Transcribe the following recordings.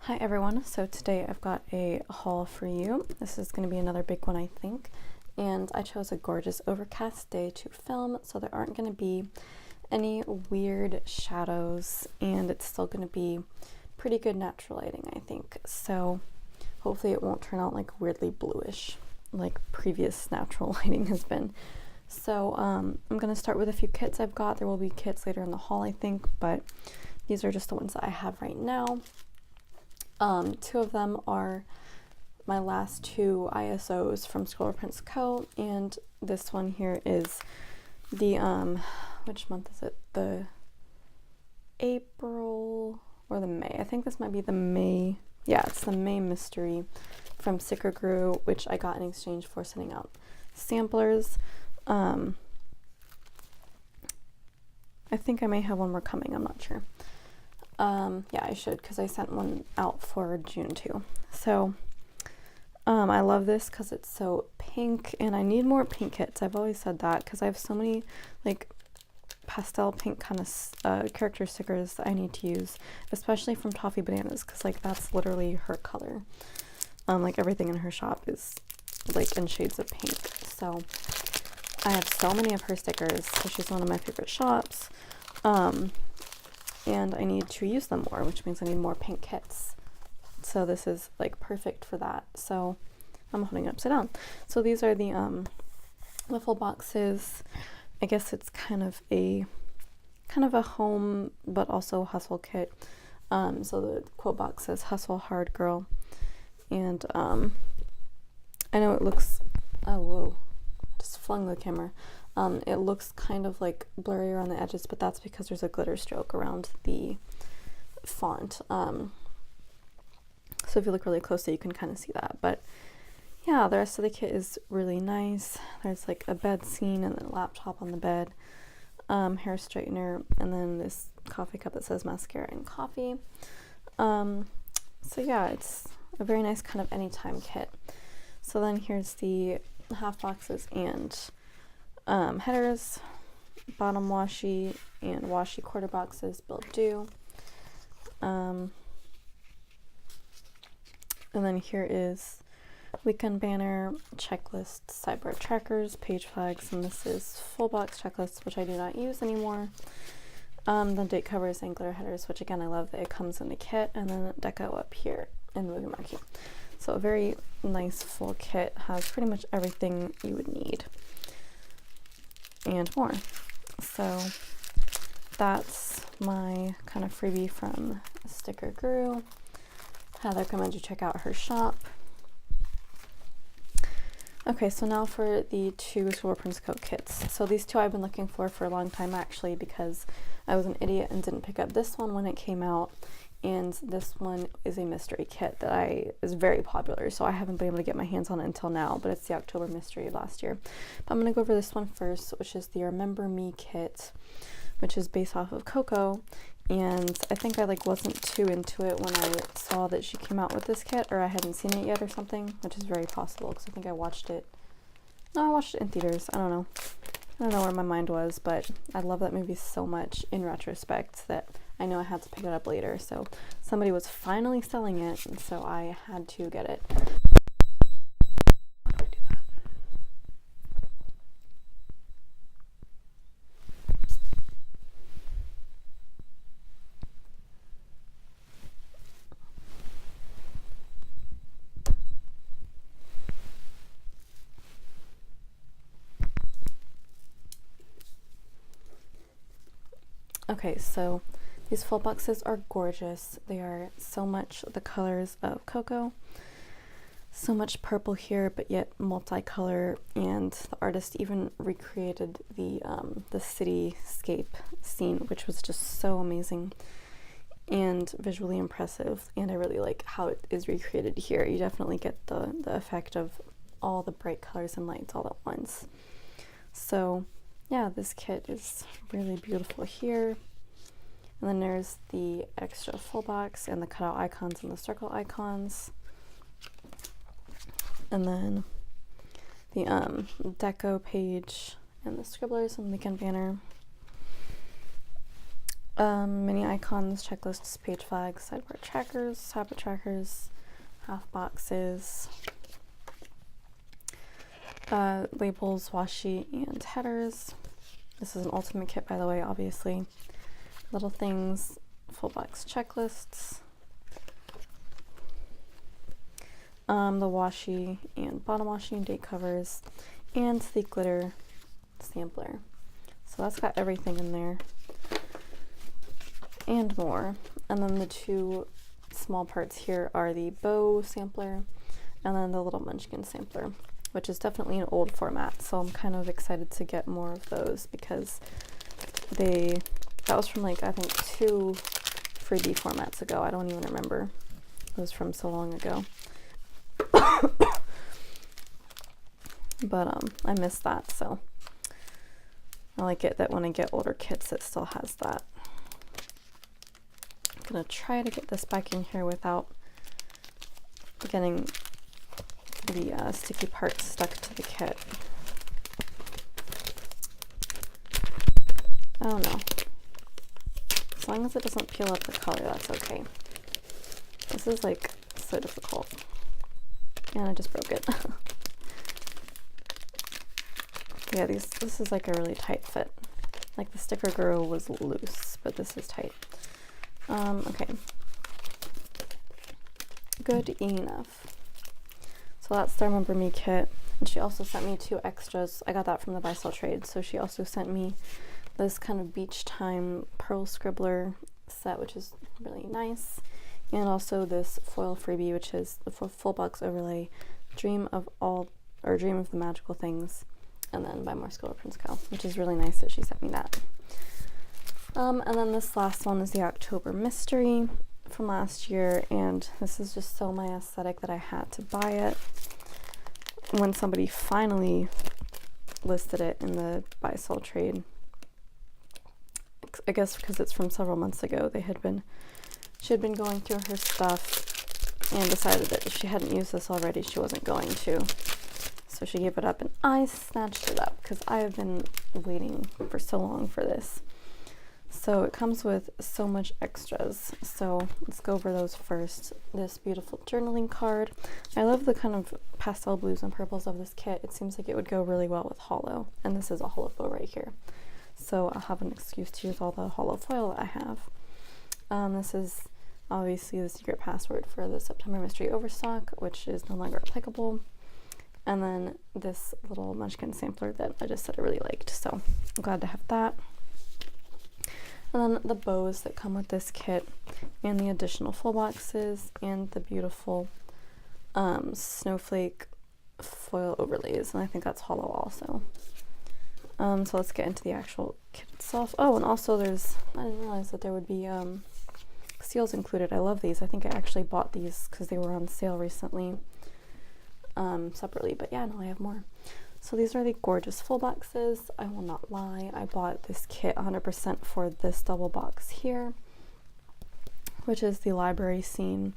Hi everyone, so today I've got a haul for you. This is going to be another big one, I think, and I chose a gorgeous overcast day to film, so there aren't going to be any weird shadows, and it's still going to be pretty good natural lighting, I think. So hopefully it won't turn out like weirdly bluish like previous natural lighting has been. So I'm going to start with a few kits I've got. There will be kits later in the haul, I think, but these are just the ones that I have right now. Two of them are my last two ISOs from ScribblePrintsCo, and this one here is the, which month is it? The April or the May? I think this might be the May. Yeah, it's the May mystery from ScribblePrintsCo, which I got in exchange for sending out samplers. I think I may have one more coming, I'm not sure. Yeah, I should, because I sent one out for June too. So I love this because it's so pink, and I need more pink kits. I've always said that because I have so many like pastel pink kind of character stickers that I need to use, especially from Toffee Bananas, because like that's literally her color. Like everything in her shop is like in shades of pink. So I have so many of her stickers because she's one of my favorite shops. And I need to use them more, which means I need more pink kits. So this is like perfect for that. So I'm holding it upside down. So these are the full boxes. I guess it's kind of a home but also hustle kit. So the quote box says "Hustle Hard Girl," and I know it looks, oh whoa, just flung the camera. It looks kind of like blurry around the edges, but that's because there's a glitter stroke around the font. So if you look really closely, you can kind of see that. But yeah, the rest of the kit is really nice. There's like a bed scene and a laptop on the bed, hair straightener, and then this coffee cup that says mascara and coffee. So yeah, it's a very nice kind of anytime kit. So then here's the half boxes and headers, bottom washi and washi quarter boxes, build due. And then here is weekend banner, checklist, sidebar trackers, page flags, and this is full box checklists, which I do not use anymore. Then date covers and glitter headers, which again I love that it comes in a kit, and then deco up here and movie marquee. So a very nice full kit, has pretty much everything you would need and more. So that's my kind of freebie from Sticker Guru. I'd recommend you check out her shop. Okay, so now for the two ScribblePrintsCo kits. So these two I've been looking for a long time, actually, because I was an idiot and didn't pick up this one when it came out, and this one is a mystery kit that is very popular, so I haven't been able to get my hands on it until now, but it's the October mystery last year. But I'm going to go over this one first, which is the Remember Me kit, which is based off of Coco, and I think I like wasn't too into it when I saw that she came out with this kit, or I hadn't seen it yet or something, which is very possible because I think I watched it in theaters. I don't know where my mind was, but I love that movie so much in retrospect that I know I had to pick it up later. So somebody was finally selling it, and so I had to get it. How do I do that? Okay, so these full boxes are gorgeous. They are so much the colors of Coco. So much purple here, but yet multicolor, and the artist even recreated the cityscape scene, which was just so amazing and visually impressive, and I really like how it is recreated here. You definitely get the effect of all the bright colors and lights all at once. So yeah, this kit is really beautiful here. And then there's the extra full box and the cutout icons and the circle icons. And then the deco page and the scribblers and weekend banner. Mini icons, checklists, page flags, sidebar trackers, habit trackers, half boxes, labels, washi, and headers. This is an ultimate kit, by the way, obviously. Little things, full box checklists, the washi and bottom washi and date covers, and the glitter sampler. So that's got everything in there and more. And then the two small parts here are the bow sampler and then the little munchkin sampler, which is definitely an old format, so I'm kind of excited to get more of those because that was from like I think 2 freebie formats ago. I don't even remember. It was from so long ago. But I miss that, so I like it that when I get older kits it still has that. I'm gonna try to get this back in here without getting the sticky parts stuck to the kit. I don't know. As long as it doesn't peel up the color, that's okay. This is like so difficult. And I just broke it. Yeah, this is like a really tight fit. Like the sticker girl was loose, but this is tight. Okay. Good enough. So that's the Remember Me kit. And she also sent me 2 extras. I got that from the Buy Sell Trade. So she also sent me this kind of beach time pearl scribbler set, which is really nice. And also this foil freebie, which is the full box overlay, Dream of the Magical Things, and then by more ScribblePrintsCo, which is really nice that she sent me that. And then this last one is the October Mystery from last year, and this is just so my aesthetic that I had to buy it. When somebody finally listed it in the Buy Sell Trade, I guess because it's from several months ago, she had been going through her stuff and decided that if she hadn't used this already, she wasn't going to. So she gave it up, and I snatched it up because I have been waiting for so long for this. So it comes with so much extras. So let's go over those first. This beautiful journaling card. I love the kind of pastel blues and purples of this kit. It seems like it would go really well with holo, and this is a holo bow right here. So I'll have an excuse to use all the holo foil that I have. This is obviously the secret password for the September Mystery Overstock, which is no longer applicable. And then this little munchkin sampler that I just said I really liked, so I'm glad to have that. And then the bows that come with this kit, and the additional full boxes, and the beautiful snowflake foil overlays, and I think that's holo also. So let's get into the actual kit itself. Oh, and also I didn't realize that there would be seals included. I love these. I think I actually bought these because they were on sale recently. Separately, but yeah, no, I have more. So these are the gorgeous full boxes. I will not lie, I bought this kit 100% for this double box here, which is the library scene.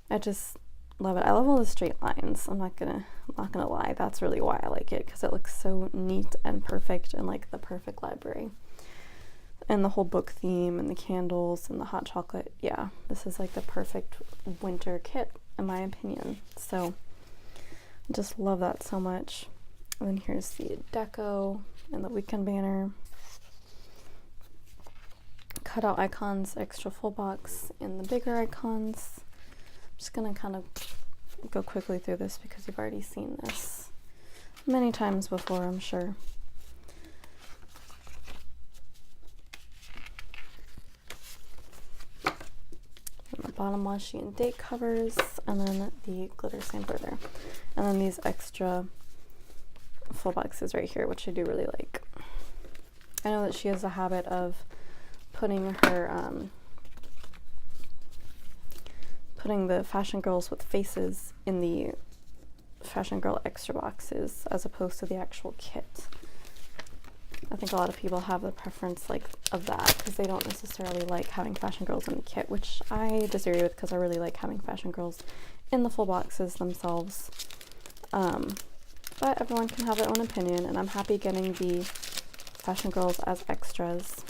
I just love it. I love all the straight lines. I'm not gonna lie, that's really why I like it, because it looks so neat and perfect, and like the perfect library. And the whole book theme and the candles and the hot chocolate. Yeah, this is like the perfect winter kit in my opinion. So just love that so much. And then here's the deco and the weekend banner, cutout icons, extra full box, and the bigger icons. I'm just gonna kind of go quickly through this because you've already seen this many times before, I'm sure. And the bottom washi and date covers, and then the glitter sampler there, and then these extra full boxes right here, which I do really like. I know that she has a habit of putting her putting the Fashion Girls with faces in the Fashion Girl extra boxes as opposed to the actual kit. I think a lot of people have the preference of that because they don't necessarily like having Fashion Girls in the kit, which I disagree with because I really like having Fashion Girls in the full boxes themselves. But everyone can have their own opinion, and I'm happy getting the Fashion Girls as extras.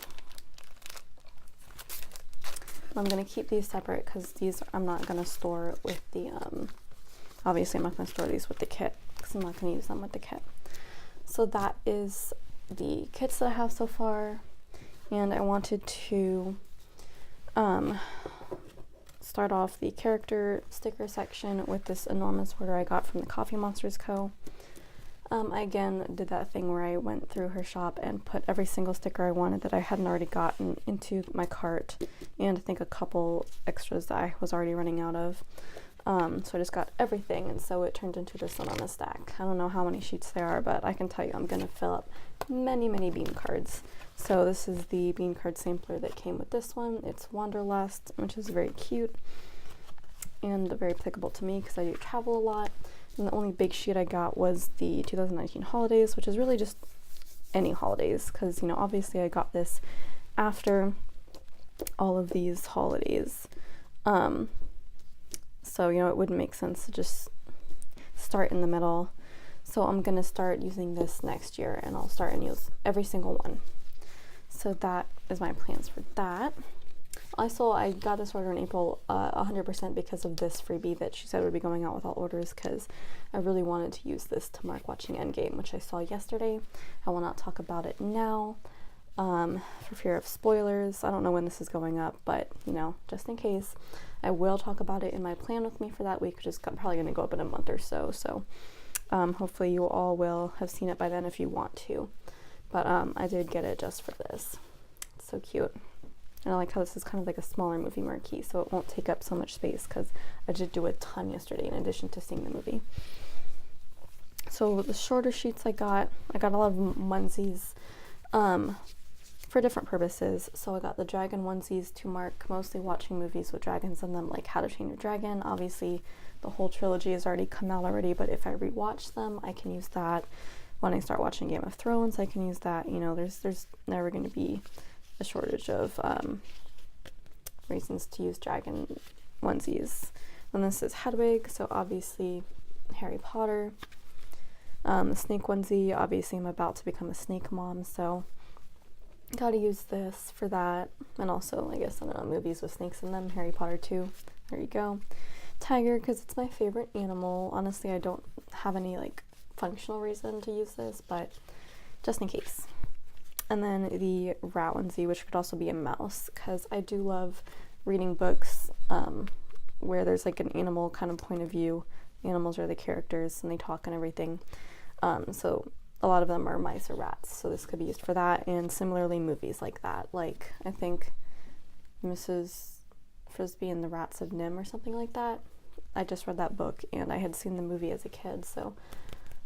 I'm going to keep these separate because these I'm not going to store with the, obviously I'm not going to store these with the kit because I'm not going to use them with the kit. So that is the kits that I have so far, and I wanted to start off the character sticker section with this enormous order I got from TheCoffeeMonsterzCo. I again did that thing where I went through her shop and put every single sticker I wanted that I hadn't already gotten into my cart, and I think a couple extras that I was already running out of. So I just got everything, and so it turned into this one on a stack. I don't know how many sheets there are, but I can tell you I'm going to fill up many, many bean cards. So this is the bean card sampler that came with this one. It's Wanderlust, which is very cute and very applicable to me because I do travel a lot. And the only big sheet I got was the 2019 holidays, which is really just any holidays because, you know, obviously I got this after all of these holidays. So, you know, it wouldn't make sense to just start in the middle. So I'm going to start using this next year, and I'll start and use every single one. So that is my plans for that. Also, I got this order in April 100% because of this freebie that she said would be going out with all orders, because I really wanted to use this to mark watching Endgame, which I saw yesterday. I will not talk about it now for fear of spoilers. I don't know when this is going up, but, you know, just in case, I will talk about it in my plan with me for that week, which is probably going to go up in a month or so. So hopefully you all will have seen it by then if you want to. But I did get it just for this. It's so cute. And I like how this is kind of like a smaller movie marquee, so it won't take up so much space because I did do a ton yesterday in addition to seeing the movie. So the shorter sheets I got a lot of onesies for different purposes. So I got the dragon onesies to mark mostly watching movies with dragons in them, like How to Train Your Dragon. Obviously, the whole trilogy has already come out already, but if I rewatch them, I can use that. When I start watching Game of Thrones, I can use that. You know, there's never going to be a shortage of reasons to use dragon onesies. And this is Hedwig, so obviously Harry Potter. The snake onesie, obviously I'm about to become a snake mom, so gotta use this for that. And also, I guess, I don't know, movies with snakes in them, Harry Potter too. There you go. Tiger, because it's my favorite animal. Honestly, I don't have any like functional reason to use this, but just in case. And then the rat onesie, which could also be a mouse, because I do love reading books where there's like an animal kind of point of view. Animals are the characters and they talk and everything. So a lot of them are mice or rats, so this could be used for that. And similarly, movies like that. Like, I think Mrs. Frisbee and the Rats of Nim or something like that. I just read that book and I had seen the movie as a kid, so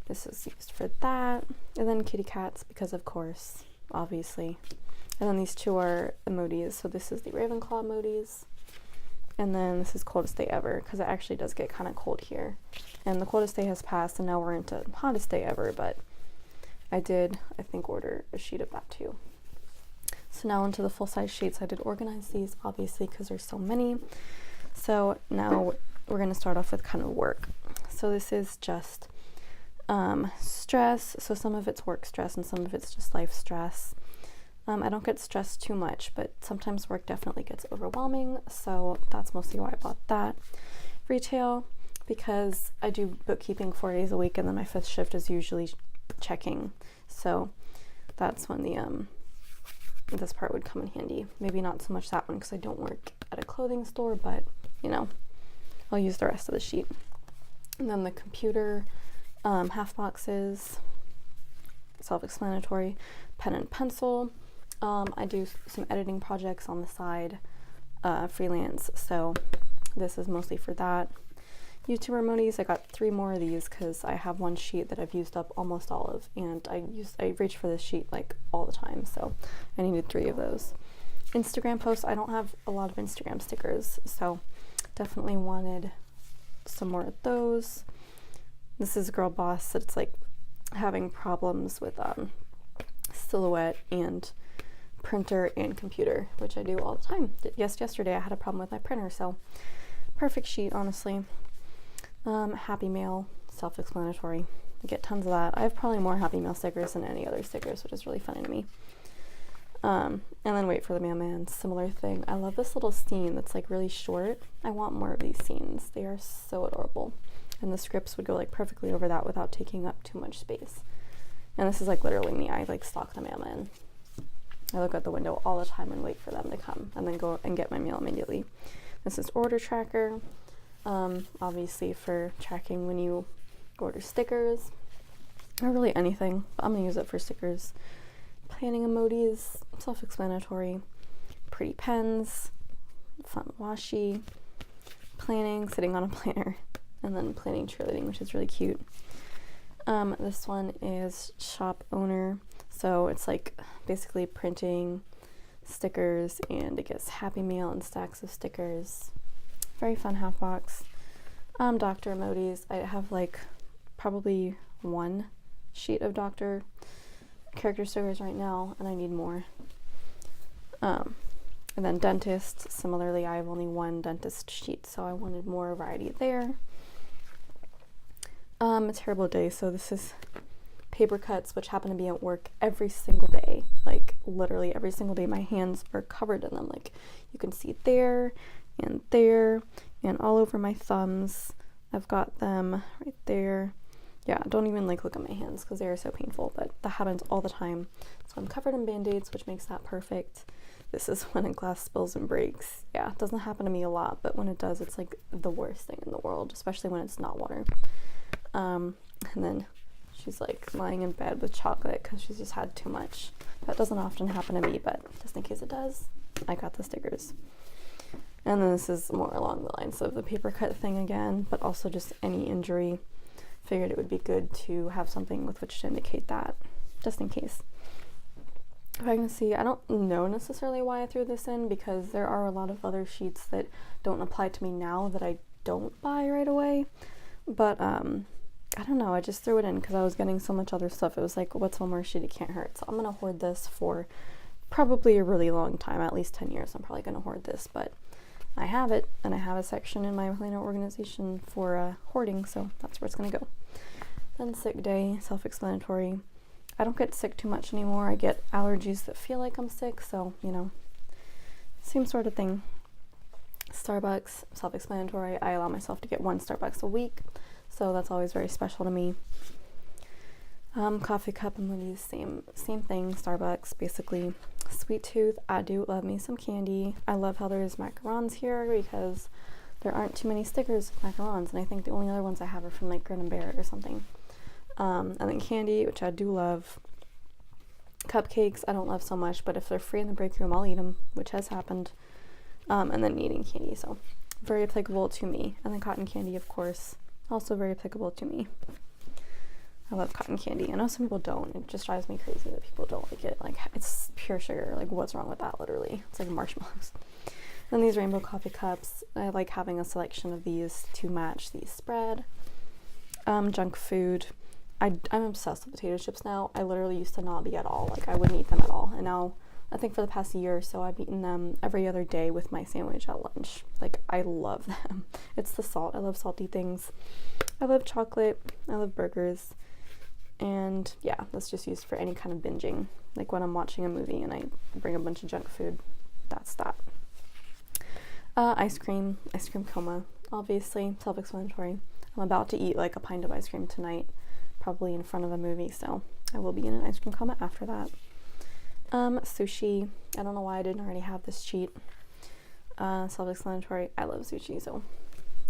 this is used for that. And then kitty cats, because of course, obviously. And then these two are emojis. So this is the Ravenclaw emojis. And then this is coldest day ever, because it actually does get kind of cold here. And the coldest day has passed, and now we're into hottest day ever, but I did, I think, order a sheet of that too. So now into the full-size sheets. I did organize these, obviously, because there's so many. So now we're going to start off with kind of work. So this is just stress. So some of it's work stress and some of it's just life stress. I don't get stressed too much, but sometimes work definitely gets overwhelming, so that's mostly why I bought that. Retail, because I do bookkeeping 4 days a week, and then my fifth shift is usually checking, so that's when the this part would come in handy. Maybe not so much that one because I don't work at a clothing store, but you know, I'll use the rest of the sheet. And then the computer, half boxes, self-explanatory, pen and pencil. I do some editing projects on the side, freelance, so this is mostly for that. YouTuber emojis, I got 3 more of these because I have one sheet that I've used up almost all of, and I reach for this sheet like all the time, so I needed 3 of those. Instagram posts, I don't have a lot of Instagram stickers, so definitely wanted some more of those. This is Girl Boss, it's like having problems with silhouette and printer and computer, which I do all the time. Yesterday I had a problem with my printer, so perfect sheet, honestly. Happy Mail, self-explanatory. I get tons of that. I have probably more Happy Mail stickers than any other stickers, which is really funny to me. And then wait for the mailman, similar thing. I love this little scene that's like really short. I want more of these scenes. They are so adorable. And the scripts would go like perfectly over that without taking up too much space. And this is like literally me. I like stalk the mailman. I look out the window all the time and wait for them to come and then go and get my mail immediately. This is order tracker, obviously for tracking when you order stickers or really anything, but I'm gonna use it for stickers. Planning emojis, self-explanatory. Pretty pens, fun washi, planning, sitting on a planner, and then planning cheerleading, which is really cute. This one is shop owner, so it's like basically printing stickers, and it gets Happy Meal and stacks of stickers. Very fun half box. Doctor emojis. I have like probably one sheet of doctor character stickers right now, and I need more. And then dentist. Similarly, I have only one dentist sheet, so I wanted more variety there. A terrible day. So this is paper cuts, which happen to be at work every single day. Like literally every single day, my hands are covered in them. Like you can see there and all over my thumbs. I've got them right there. Yeah, don't even like look at my hands because they are so painful, but that happens all the time. So I'm covered in band-aids, which makes that perfect. This is when a glass spills and breaks. Yeah, it doesn't happen to me a lot, but when it does, it's like the worst thing in the world, especially when it's not water. And then she's like lying in bed with chocolate because she's just had too much. That doesn't often happen to me, but just in case it does, I got the stickers. And then this is more along the lines of the paper cut thing again, but also just any injury. Figured it would be good to have something with which to indicate that, just in case. If I can see, I don't know necessarily why I threw this in, because there are a lot of other sheets that don't apply to me now that I don't buy right away. But I don't know, I just threw it in because I was getting so much other stuff. It was like, what's one more sheet? It can't hurt. So I'm gonna hoard this for probably a really long time, at least 10 years. I'm probably gonna hoard this, but I have it, and I have a section in my planner organization for hoarding, so that's where it's gonna go. Then sick day, self-explanatory. I don't get sick too much anymore. I get allergies that feel like I'm sick, so, you know, same sort of thing. Starbucks, self-explanatory. I allow myself to get one Starbucks a week, so that's always very special to me. Coffee cup emojis, same thing, Starbucks, basically. Sweet tooth, I do love me some candy. I love how there's macarons here because there aren't too many stickers with macarons, and I think the only other ones I have are from like Grin and Bear or something. And then candy, which I do love. Cupcakes, I don't love so much, but if they're free in the break room, I'll eat them, which has happened. And then eating candy, so very applicable to me. And then cotton candy, of course, also very applicable to me. I love cotton candy. I know some people don't. It just drives me crazy that people don't like it. Like, it's pure sugar. Like, what's wrong with that, literally? It's like marshmallows. Then these rainbow coffee cups. I like having a selection of these to match the spread. Junk food. I'm obsessed with potato chips now. I literally used to not be at all. Like, I wouldn't eat them at all. And now, I think for the past year or so, I've eaten them every other day with my sandwich at lunch. Like, I love them. It's the salt. I love salty things. I love chocolate. I love burgers. And yeah, that's just used for any kind of binging. Like when I'm watching a movie and I bring a bunch of junk food, that's that. Ice cream coma, obviously, self-explanatory. I'm about to eat like a pint of ice cream tonight, probably in front of a movie, so I will be in an ice cream coma after that. Sushi, I don't know why I didn't already have this sheet. Self-explanatory, I love sushi, so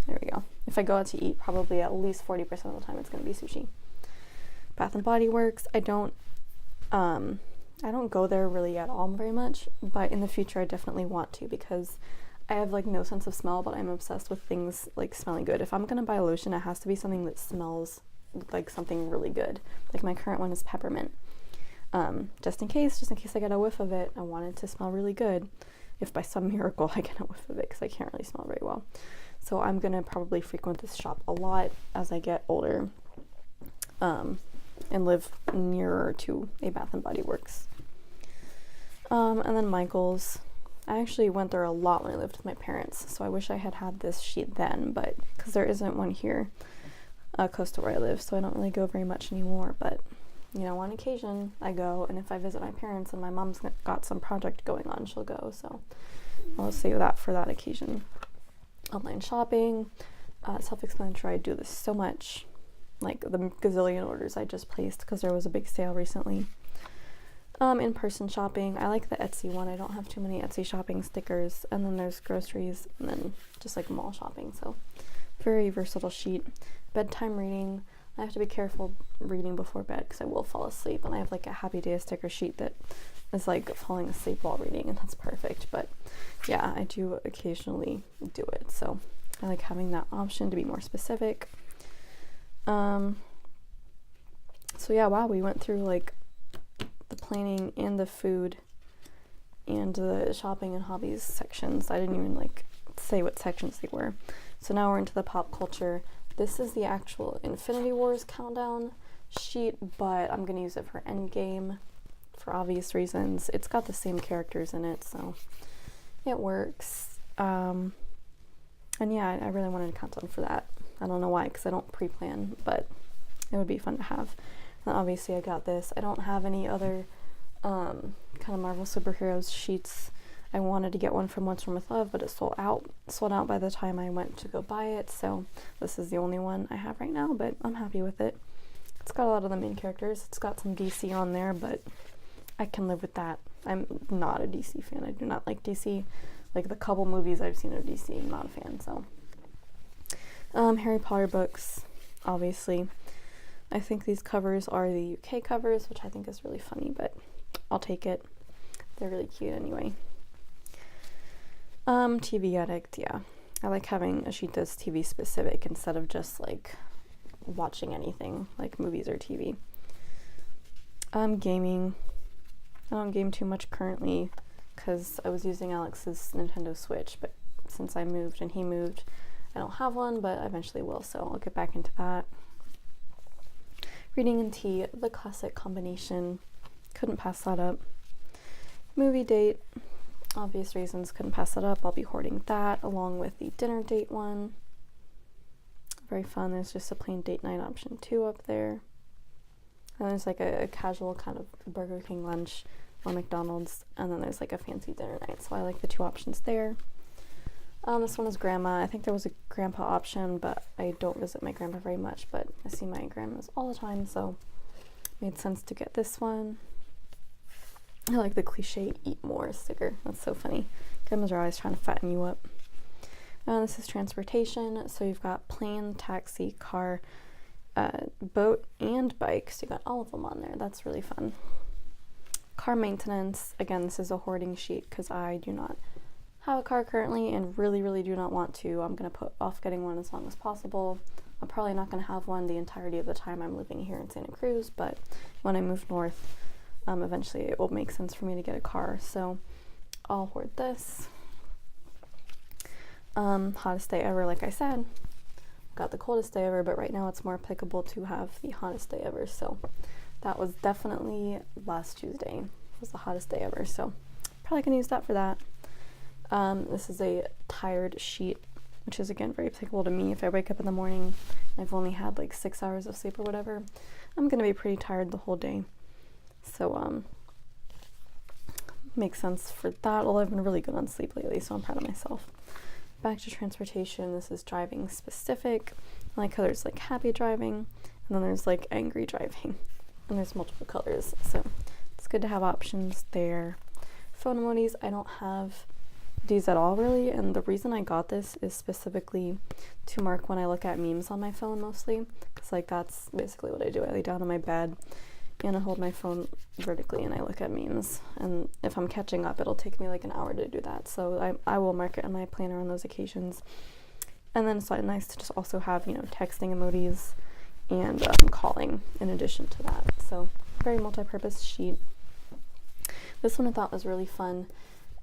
there we go. If I go out to eat, probably at least 40% of the time it's going to be sushi. Bath and Body Works, I don't go there really at all very much, but in the future I definitely want to, because I have like no sense of smell, but I'm obsessed with things like smelling good. If I'm gonna buy a lotion, it has to be something that smells like something really good. Like my current one is peppermint. Just in case I get a whiff of it, I want it to smell really good. If by some miracle I get a whiff of it, because I can't really smell very well. So I'm gonna probably frequent this shop a lot as I get older. And live nearer to a Bath and Body Works. And then Michael's. I actually went there a lot when I lived with my parents, so I wish I had this sheet then, but because there isn't one here close to where I live, so I don't really go very much anymore. But you know, on occasion I go, and if I visit my parents and my mom's got some project going on, she'll go, so I'll save that for that occasion. Online shopping, self-explanatory. I do this so much, like the gazillion orders I just placed because there was a big sale recently. In-person shopping, I like the Etsy one. I don't have too many Etsy shopping stickers. And then there's groceries, and then just like mall shopping, so very versatile sheet. Bedtime reading, I have to be careful reading before bed because I will fall asleep, and I have like a happy day sticker sheet that is like falling asleep while reading, and that's perfect. But yeah, I do occasionally do it, so I like having that option to be more specific. So yeah, wow, we went through like the planning and the food and the shopping and hobbies sections. I didn't even like say what sections they were. So now we're into the pop culture. This is the actual Infinity Wars countdown sheet, but I'm gonna use it for Endgame for obvious reasons. It's got the same characters in it, so it works. And yeah, I really wanted a countdown for that. I don't know why, because I don't pre-plan, but it would be fun to have. And obviously I got this. I don't have any other kind of Marvel superheroes sheets. I wanted to get one from Once From With Love, but it sold out by the time I went to go buy it, so this is the only one I have right now, but I'm happy with it. It's got a lot of the main characters. It's got some DC on there, but I can live with that. I'm not a DC fan. I do not like DC. Like the couple movies I've seen of DC, I'm not a fan, so. Harry Potter books, obviously. I think these covers are the UK covers, which I think is really funny, but I'll take it. They're really cute anyway. TV addict, yeah. I like having a sheet that's TV specific instead of just like watching anything like movies or TV. Gaming. I don't game too much currently because I was using Alex's Nintendo Switch, but since I moved and he moved, I don't have one, but I eventually will, so I'll get back into that. Reading and tea, the classic combination. Couldn't pass that up. Movie date, obvious reasons, couldn't pass that up. I'll be hoarding that along with the dinner date one. Very fun. There's just a plain date night option too up there. And there's like a casual kind of Burger King lunch or McDonald's, and then there's like a fancy dinner night. So I like the two options there. This one is grandma. I think there was a grandpa option, but I don't visit my grandpa very much, but I see my grandmas all the time, so it made sense to get this one. I like the cliche eat more sticker. That's so funny. Grandmas are always trying to fatten you up. This is transportation. So you've got plane, taxi, car, boat, and bike. So you got all of them on there. That's really fun. Car maintenance. Again, this is a hoarding sheet because I do not have a car currently and really do not want to. I'm going to put off getting one as long as possible. I'm probably not going to have one the entirety of the time I'm living here in Santa Cruz, but when I move north, eventually it will make sense for me to get a car, so I'll hoard this. Hottest day ever, like I said. Got the coldest day ever, but right now it's more applicable to have the hottest day ever, so that was definitely last Tuesday. It was the hottest day ever, so probably gonna use that for that. This is a tired sheet, which is again very applicable to me. If I wake up in the morning and I've only had like 6 hours of sleep or whatever, I'm gonna be pretty tired the whole day. So makes sense for that. Although I've been really good on sleep lately, so I'm proud of myself. Back to transportation. This is driving specific. I like how there's like happy driving, and then there's like angry driving, and there's multiple colors, so it's good to have options there. Phone emojis, I don't have these at all really, and the reason I got this is specifically to mark when I look at memes on my phone mostly, because like that's basically what I do. I lay down on my bed and I hold my phone vertically and I look at memes, and if I'm catching up it'll take me like an hour to do that, so I will mark it on my planner on those occasions. And then it's nice to just also have, you know, texting emojis and calling in addition to that, so very multi-purpose sheet. This one I thought was really fun.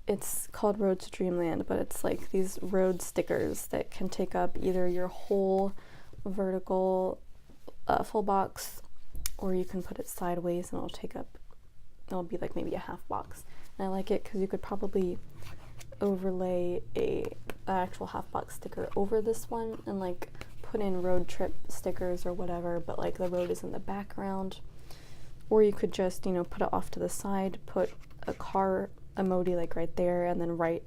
It's called Road to Dreamland, but it's like these road stickers that can take up either your whole vertical full box, or you can put it sideways and it'll be like maybe a half box. And I like it because you could probably overlay an actual half box sticker over this one and like put in road trip stickers or whatever, but like the road is in the background. or you could just, you know, put it off to the side, put a car emoji like right there, and then write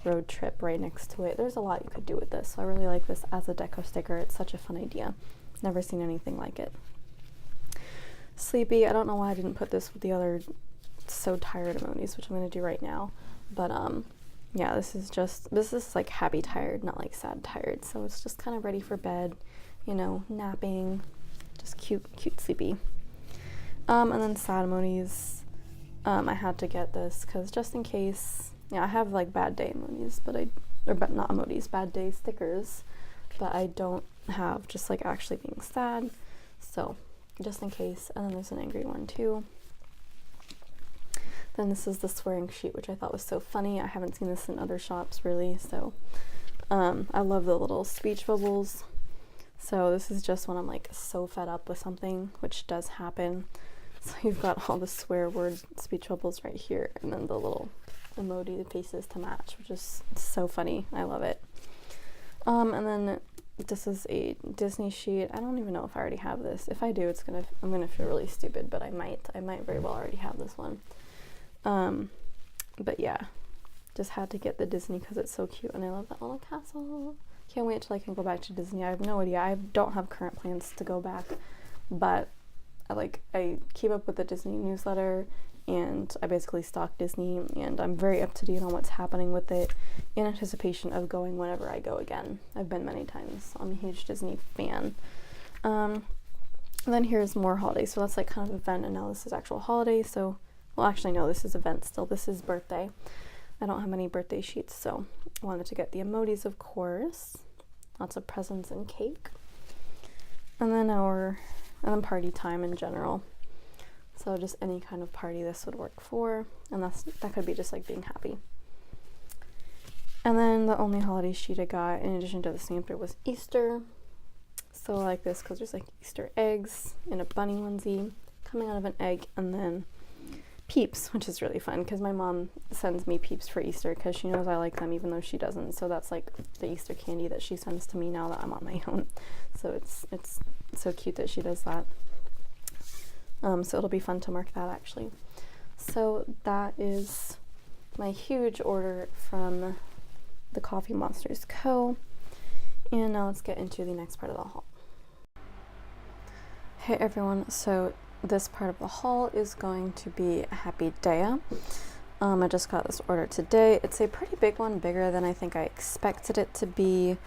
road trip right next to it. There's a lot you could do with this, so I really like this as a deco sticker. It's such a fun idea. Never seen anything like it. Sleepy, I don't know why I didn't put this with the other so tired emojis, which I'm going to do right now, but yeah, this is like happy tired, not like sad tired, so it's just kind of ready for bed, you know, napping, just cute sleepy. And then sad emojis, I had to get this because just in case, yeah, I have like bad day emojis, but not emojis, bad day stickers, but I don't have just like actually being sad, so just in case. And then there's an angry one too. Then this is the swearing sheet, which I thought was so funny. I haven't seen this in other shops really, so I love the little speech bubbles. So this is just when I'm like so fed up with something, which does happen. So you've got all the swear word speech bubbles right here, and then the little emoji faces to match, which is so funny. I love it. And then this is a Disney sheet. I don't even know if I already have this. If I do, I'm gonna feel really stupid, but I might very well already have this one. But yeah, just had to get the Disney because it's so cute, and I love that little castle. Can't wait till I can go back to Disney. I have no idea. I don't have current plans to go back, but I keep up with the Disney newsletter, and I basically stalk Disney, and I'm very up to date on what's happening with it in anticipation of going whenever I go again. I've been many times. I'm a huge Disney fan. And then here's more holidays. So that's like kind of event, and now this is actual holiday. So, well, actually, no, this is event still. This is birthday. I don't have any birthday sheets, so I wanted to get the emojis, of course. Lots of presents and cake. And then party time in general. So just any kind of party this would work for, and that could be just like being happy. And then the only holiday sheet I got in addition to the sampler was Easter. So I like this because there's like Easter eggs in a bunny onesie coming out of an egg, and then Peeps, which is really fun because my mom sends me Peeps for Easter because she knows I like them even though she doesn't. So that's like the Easter candy that she sends to me now that I'm on my own. So it's so cute that she does that. So it'll be fun to mark that actually. So that is my huge order from TheCoffeeMonsterzCo. And now let's get into the next part of the haul. Hey everyone, so this part of the haul is going to be Happy Daya. I just got this order today. It's a pretty big one, bigger than I think I expected it to be,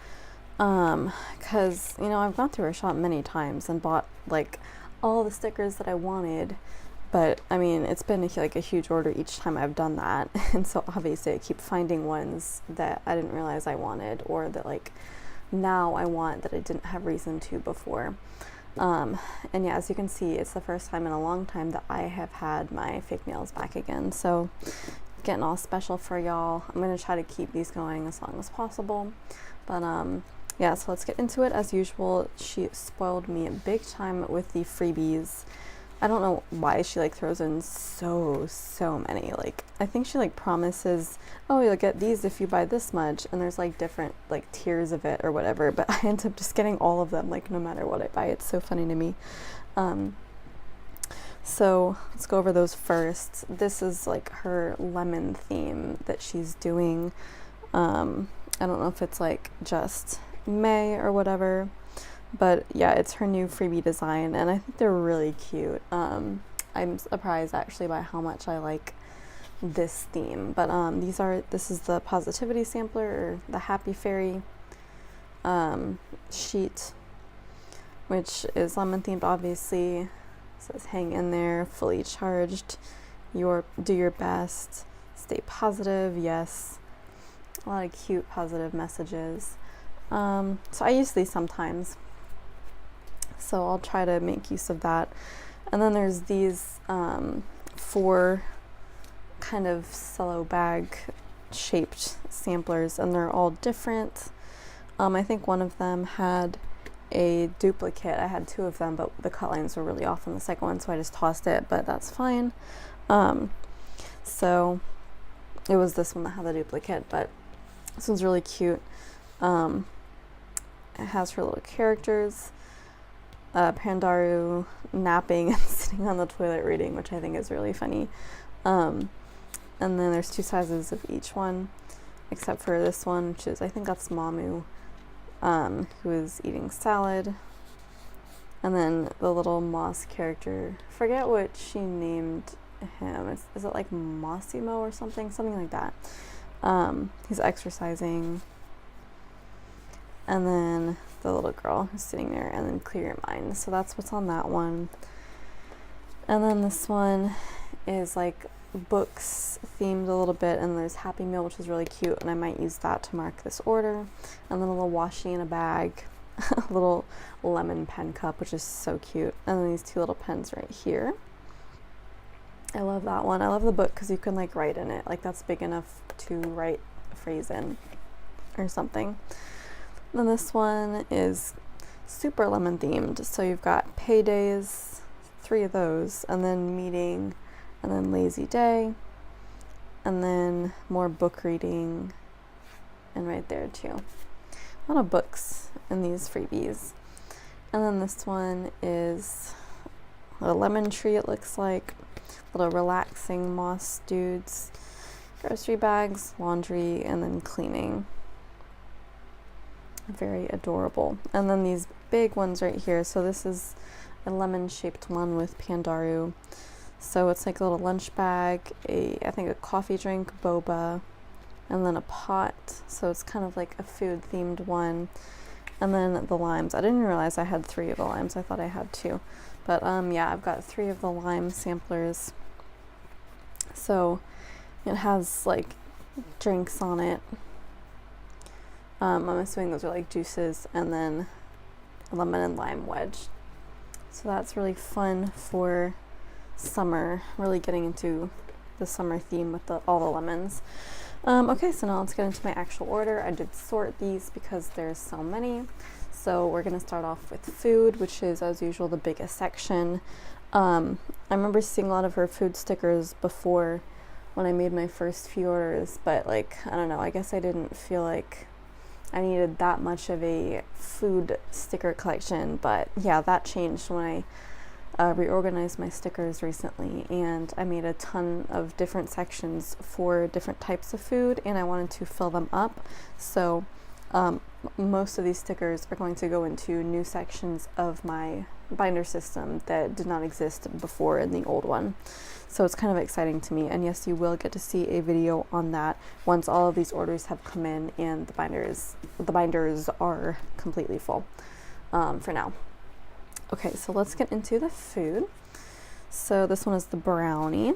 because, you know, I've gone through her shop many times and bought like all the stickers that I wanted, but I mean, it's been like a huge order each time I've done that, and so obviously I keep finding ones that I didn't realize I wanted, or that like now I want that I didn't have reason to before. And yeah, as you can see, it's the first time in a long time that I have had my fake nails back again, so getting all special for y'all. I'm gonna try to keep these going as long as possible, but yeah, so let's get into it. As usual, she spoiled me big time with the freebies. I don't know why she like throws in so many. Like, I think she like promises, oh, you'll get these if you buy this much, and there's like different like tiers of it or whatever, but I end up just getting all of them, like no matter what I buy. It's so funny to me. So let's go over those first. This is like her lemon theme that she's doing. I don't know if it's like just May or whatever, but yeah, it's her new freebie design, and I think they're really cute. I'm surprised actually by how much I like this theme, but this is the positivity sampler, or the happy fairy sheet, which is lemon themed obviously. It says hang in there, fully charged, do your best, stay positive, yes. A lot of cute positive messages. So I use these sometimes, so I'll try to make use of that. And then there's these 4 kind of cello bag shaped samplers, and they're all different. I think one of them had a duplicate. I had 2 of them, but the cut lines were really off on the second one, so I just tossed it, but that's fine. So it was this one that had the duplicate, but this one's really cute. It has her little characters. Pandaru napping and sitting on the toilet reading, which I think is really funny. And then there's 2 sizes of each one, except for this one, which is, I think that's Mamu, who is eating salad. And then the little moss character, forget what she named him. Is it like Massimo or something like that. He's exercising. And then the little girl who's sitting there, and then Clear Your Mind. So that's what's on that one. And then this one is like books themed a little bit, and there's Happy Meal, which is really cute, and I might use that to mark this order. And then a little washi in a bag, a little lemon pen cup, which is so cute. And then these 2 little pens right here. I love that one. I love the book because you can like write in it. Like that's big enough to write a phrase in or something. Then this one is super lemon themed. So you've got Paydays, 3 of those, and then Meeting, and then Lazy Day, and then more book reading, and right there too. A lot of books in these freebies. And then this one is a lemon tree, it looks like. Little relaxing moss dudes, grocery bags, laundry, and then cleaning. Very adorable. And then these big ones right here. So this is a lemon shaped one with Pandaru. So it's like a little lunch bag, I think a coffee drink, boba, and then a pot. So it's kind of like a food themed one. And then the limes. I didn't realize I had 3 of the limes. I thought I had 2. But yeah, I've got 3 of the lime samplers. So it has like drinks on it. I'm assuming those are like juices, and then a lemon and lime wedge. So that's really fun for summer, really getting into the summer theme with all the lemons. Okay, so now let's get into my actual order. I did sort these because there's so many. So we're going to start off with food, which is, as usual, the biggest section. I remember seeing a lot of her food stickers before when I made my first few orders, but like, I don't know, I guess I didn't feel like I needed that much of a food sticker collection. But yeah, that changed when I reorganized my stickers recently, and I made a ton of different sections for different types of food, and I wanted to fill them up. So most of these stickers are going to go into new sections of my binder system that did not exist before in the old one. So it's kind of exciting to me, and yes, you will get to see a video on that once all of these orders have come in and the binders are completely full for now. Okay, so let's get into the food. So this one is the brownie.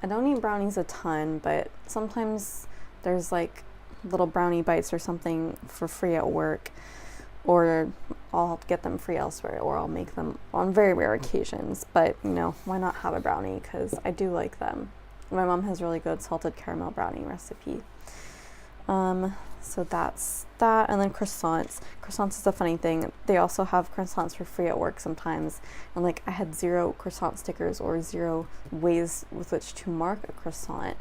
I don't eat brownies a ton, but sometimes there's like little brownie bites or something for free at work, or I'll get them free elsewhere, or I'll make them on very rare occasions. But you know, why not have a brownie? Because I do like them. My mom has really good salted caramel brownie recipe. So that's that. And then croissants. Croissants is a funny thing. They also have croissants for free at work sometimes. And like, I had 0 croissant stickers or 0 ways with which to mark a croissant.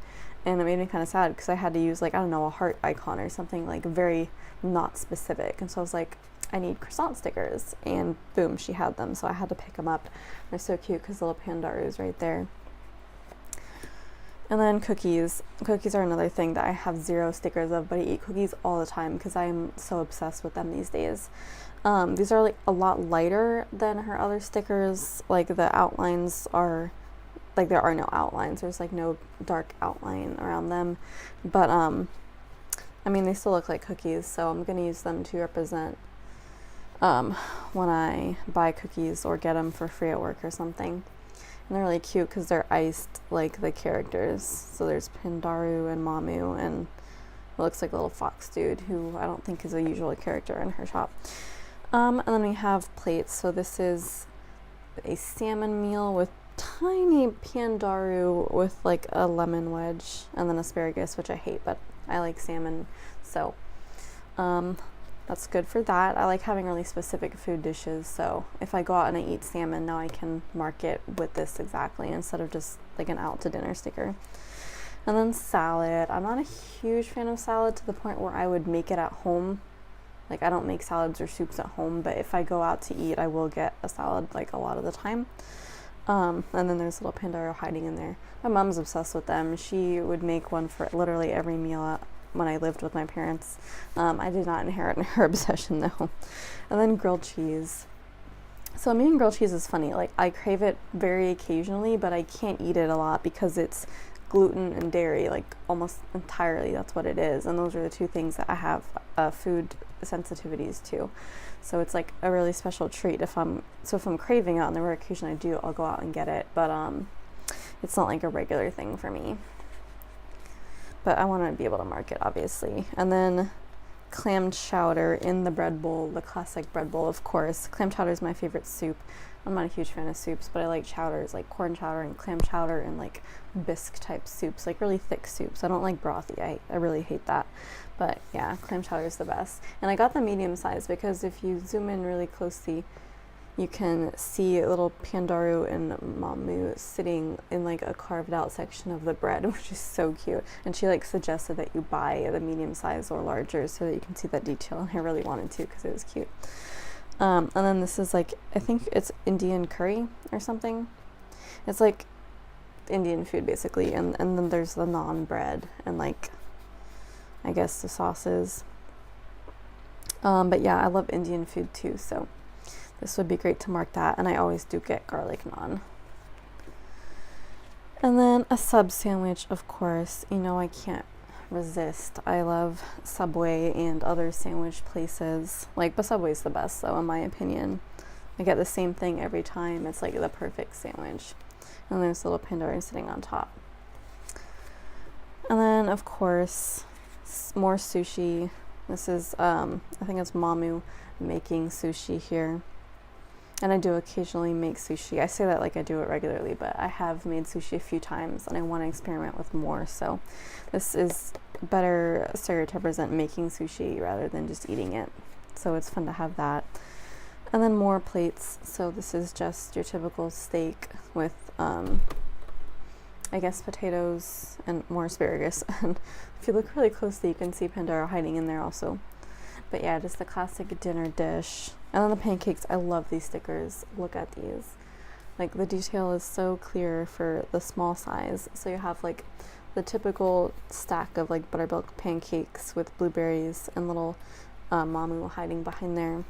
And it made me kind of sad because I had to use like, I don't know, a heart icon or something like very not specific. And so I was like, I need croissant stickers. And boom, she had them. So I had to pick them up. They're so cute because the little Pandaru is right there. And then cookies. Cookies are another thing that I have 0 stickers of, but I eat cookies all the time because I am so obsessed with them these days. These are like a lot lighter than her other stickers. Like the outlines are, like there are no outlines. There's like no dark outline around them. But I mean, they still look like cookies, so I'm going to use them to represent when I buy cookies or get them for free at work or something. And they're really cute because they're iced like the characters. So there's Pandaru and Mamu, and it looks like a little fox dude who I don't think is a usual character in her shop. And then we have plates. So this is a salmon meal with tiny Pandaru with like a lemon wedge, and then asparagus, which I hate, but I like salmon. So that's good for that. I like having really specific food dishes, so if I go out and I eat salmon, now I can mark it with this exactly instead of just like an out to dinner sticker. And then salad. I'm not a huge fan of salad to the point where I would make it at home Like I don't make salads or soups at home, but if I go out to eat, I will get a salad like a lot of the time. And then there's little Pandaro hiding in there. My mom's obsessed with them. She would make one for literally every meal when I lived with my parents. I did not inherit her obsession though. And then grilled cheese. So me and grilled cheese is funny. Like I crave it very occasionally, but I can't eat it a lot because it's gluten and dairy, like almost entirely. That's what it is. And those are the two things that I have food sensitivities to. So it's like a really special treat if I'm craving it on the rare occasion I do, I'll go out and get it. But it's not like a regular thing for me. But I want to be able to mark it, obviously. And then clam chowder in the bread bowl, the classic bread bowl, of course. Clam chowder is my favorite soup. I'm not a huge fan of soups, but I like chowders, like corn chowder and clam chowder and like bisque type soups, like really thick soups. I don't like brothy. I really hate that. But yeah, clam chowder is the best. And I got the medium size because if you zoom in really closely, you can see a little Pandaro and Mamu sitting in like a carved out section of the bread, which is so cute. And she like suggested that you buy the medium size or larger so that you can see that detail. And I really wanted to because it was cute. And then this is like, I think it's Indian curry or something. It's like Indian food basically. And then there's the naan bread and like, I guess the sauces. But yeah, I love Indian food too. So this would be great to mark that. And I always do get garlic naan. And then a sub sandwich, of course. You know, I can't resist. I love Subway and other sandwich places. Like, but Subway's the best though, in my opinion. I get the same thing every time. It's like the perfect sandwich. And there's a little Pandora sitting on top. And then, of course, more sushi. This is, I think it's Mamu making sushi here. And I do occasionally make sushi. I say that like I do it regularly, but I have made sushi a few times and I want to experiment with more. So this is better started to represent making sushi rather than just eating it. So it's fun to have that. And then more plates. So this is just your typical steak with, I guess, potatoes and more asparagus. And if you look really closely, you can see Pandora hiding in there also. But yeah, just the classic dinner dish. And then the pancakes, I love these stickers. Look at these. Like the detail is so clear for the small size. So you have like the typical stack of like buttermilk pancakes with blueberries and little Mamu hiding behind there.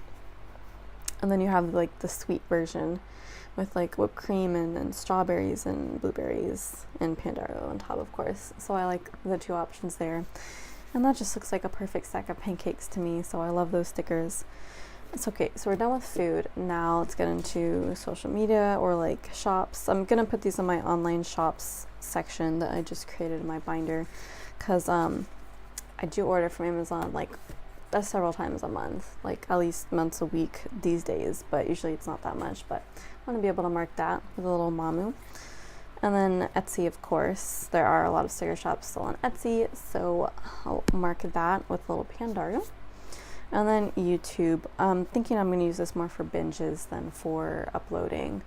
And then you have like the sweet version with like whipped cream and strawberries and blueberries and Pandaro on top, of course. So I like the two options there. And that just looks like a perfect stack of pancakes to me. So I love those stickers. It's okay, so we're done with food. Now let's get into social media or like shops. I'm gonna put these in my online shops section that I just created in my binder because I do order from Amazon like several times a month, like at least once a week these days, but usually it's not that much. But I want to be able to mark that with a little Mamu. And then Etsy, of course. There are a lot of sticker shops still on Etsy, so I'll mark that with a little Pandaro. And then YouTube. I'm thinking I'm going to use this more for binges than for uploading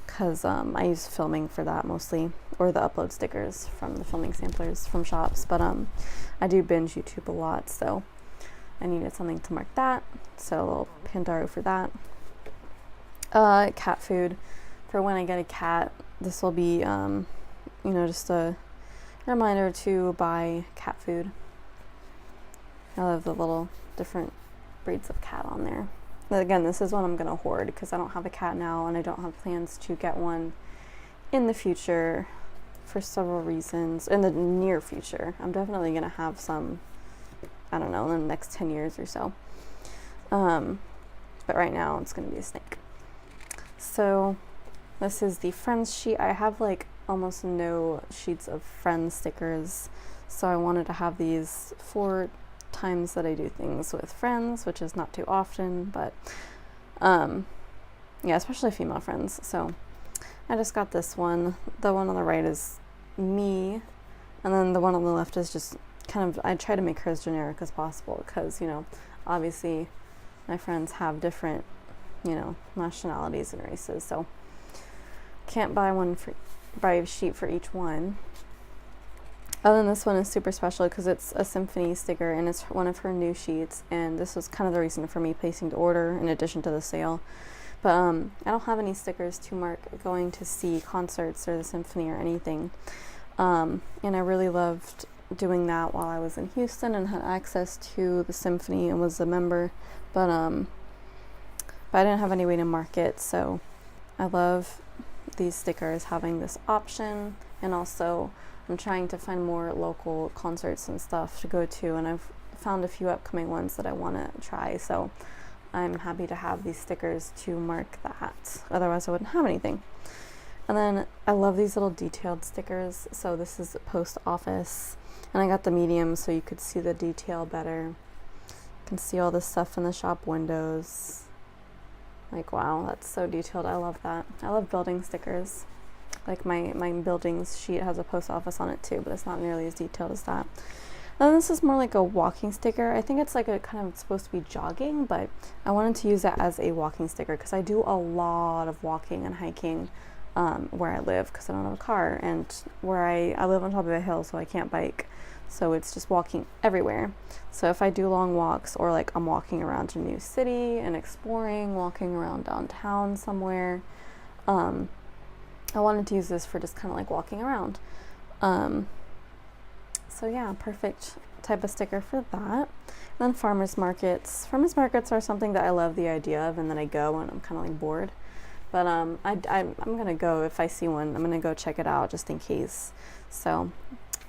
because I use filming for that mostly, or the upload stickers from the filming samplers from shops. But I do binge YouTube a lot, so I needed something to mark that. So a little Pandaro for that. Cat food. For when I get a cat, this will be, just a reminder to buy cat food. I love the little different breeds of cat on there. But again, this is one I'm going to hoard because I don't have a cat now and I don't have plans to get one in the future for several reasons. In the near future. I'm definitely going to have some, I don't know, in the next 10 years or so. But right now it's going to be a snake. So this is the Friends sheet. I have like almost no sheets of Friends stickers. So I wanted to have these 4 times that I do things with friends, which is not too often, but yeah, especially female friends. So I just got this one. The one on the right is me, and then the one on the left is just kind of, I try to make her as generic as possible because, obviously my friends have different, nationalities and races, so can't buy a sheet for each one. Oh, then this one is super special because it's a symphony sticker and it's one of her new sheets, and this was kind of the reason for me placing the order in addition to the sale. But I don't have any stickers to mark going to see concerts or the symphony or anything. And I really loved doing that while I was in Houston and had access to the symphony and was a member. But I didn't have any way to mark it, so I love these stickers having this option. And also I'm trying to find more local concerts and stuff to go to, and I've found a few upcoming ones that I want to try, so I'm happy to have these stickers to mark that. Otherwise I wouldn't have anything. And then I love these little detailed stickers. So this is post office, and I got the medium so you could see the detail better. You can see all the stuff in the shop windows. Like, wow, that's so detailed. I love that. I love building stickers. Like my buildings sheet has a post office on it too, but it's not nearly as detailed as that. And this is more like a walking sticker. I think it's like a kind of supposed to be jogging, but I wanted to use it as a walking sticker because I do a lot of walking and hiking where I live because I don't have a car, and where I live on top of a hill, so I can't bike. So it's just walking everywhere. So if I do long walks, or like I'm walking around a new city and exploring, walking around downtown somewhere, I wanted to use this for just kind of like walking around. So yeah, perfect type of sticker for that. And then farmers markets. Farmers markets are something that I love the idea of, and then I go and I'm kind of like bored. But I'm gonna go if I see one. I'm gonna go check it out just in case. So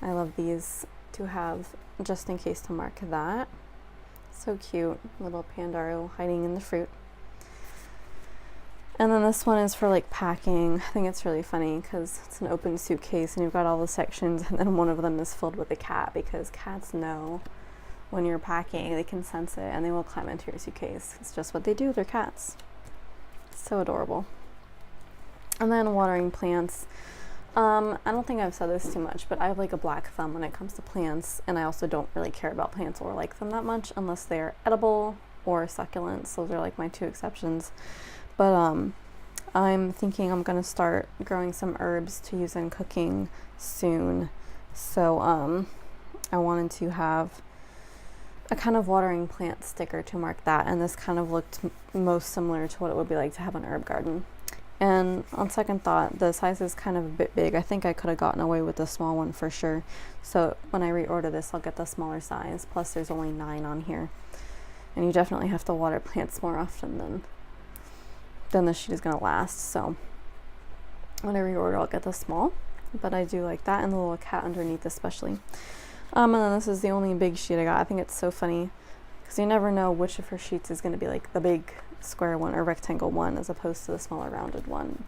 I love these to have just in case to mark that. So cute, little Pandaro hiding in the fruit. And then this one is for like packing. I think it's really funny because it's an open suitcase and you've got all the sections, and then one of them is filled with a cat, because cats know when you're packing, they can sense it and they will climb into your suitcase. It's just what they do, they're cats. So adorable. And then watering plants. I don't think I've said this too much, but I have like a black thumb when it comes to plants, and I also don't really care about plants or like them that much unless they're edible or succulents. Those are like my two exceptions. But I'm thinking I'm gonna start growing some herbs to use in cooking soon. So I wanted to have a kind of watering plant sticker to mark that, and this kind of looked most similar to what it would be like to have an herb garden. And on second thought, the size is kind of a bit big. I think I could have gotten away with the small one for sure. So when I reorder this, I'll get the smaller size. Plus there's only 9 on here. And you definitely have to water plants more often than the sheet is gonna last. So when I reorder, I'll get the small. But I do like that, and the little cat underneath especially. And then this is the only big sheet I got. I think it's so funny because you never know which of her sheets is gonna be like the big square one or rectangle one as opposed to the smaller rounded one.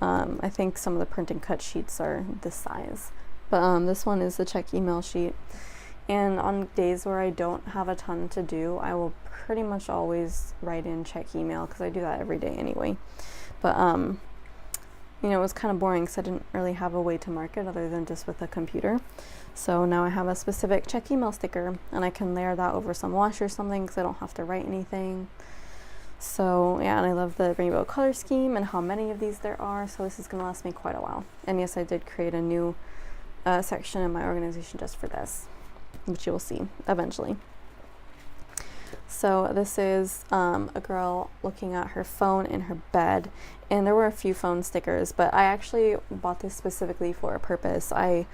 I think some of the print and cut sheets are this size, but this one is the check email sheet. And on days where I don't have a ton to do, I will pretty much always write in check email because I do that every day anyway. But you know, it was kind of boring because I didn't really have a way to mark it other than just with a computer. So now I have a specific check email sticker, and I can layer that over some washi or something because I don't have to write anything. So yeah, and I love the rainbow color scheme and how many of these there are, so this is going to last me quite a while. And yes, I did create a new section in my organization just for this, which you will see eventually. So this is a girl looking at her phone in her bed, and there were a few phone stickers, but I actually bought this specifically for a purpose. I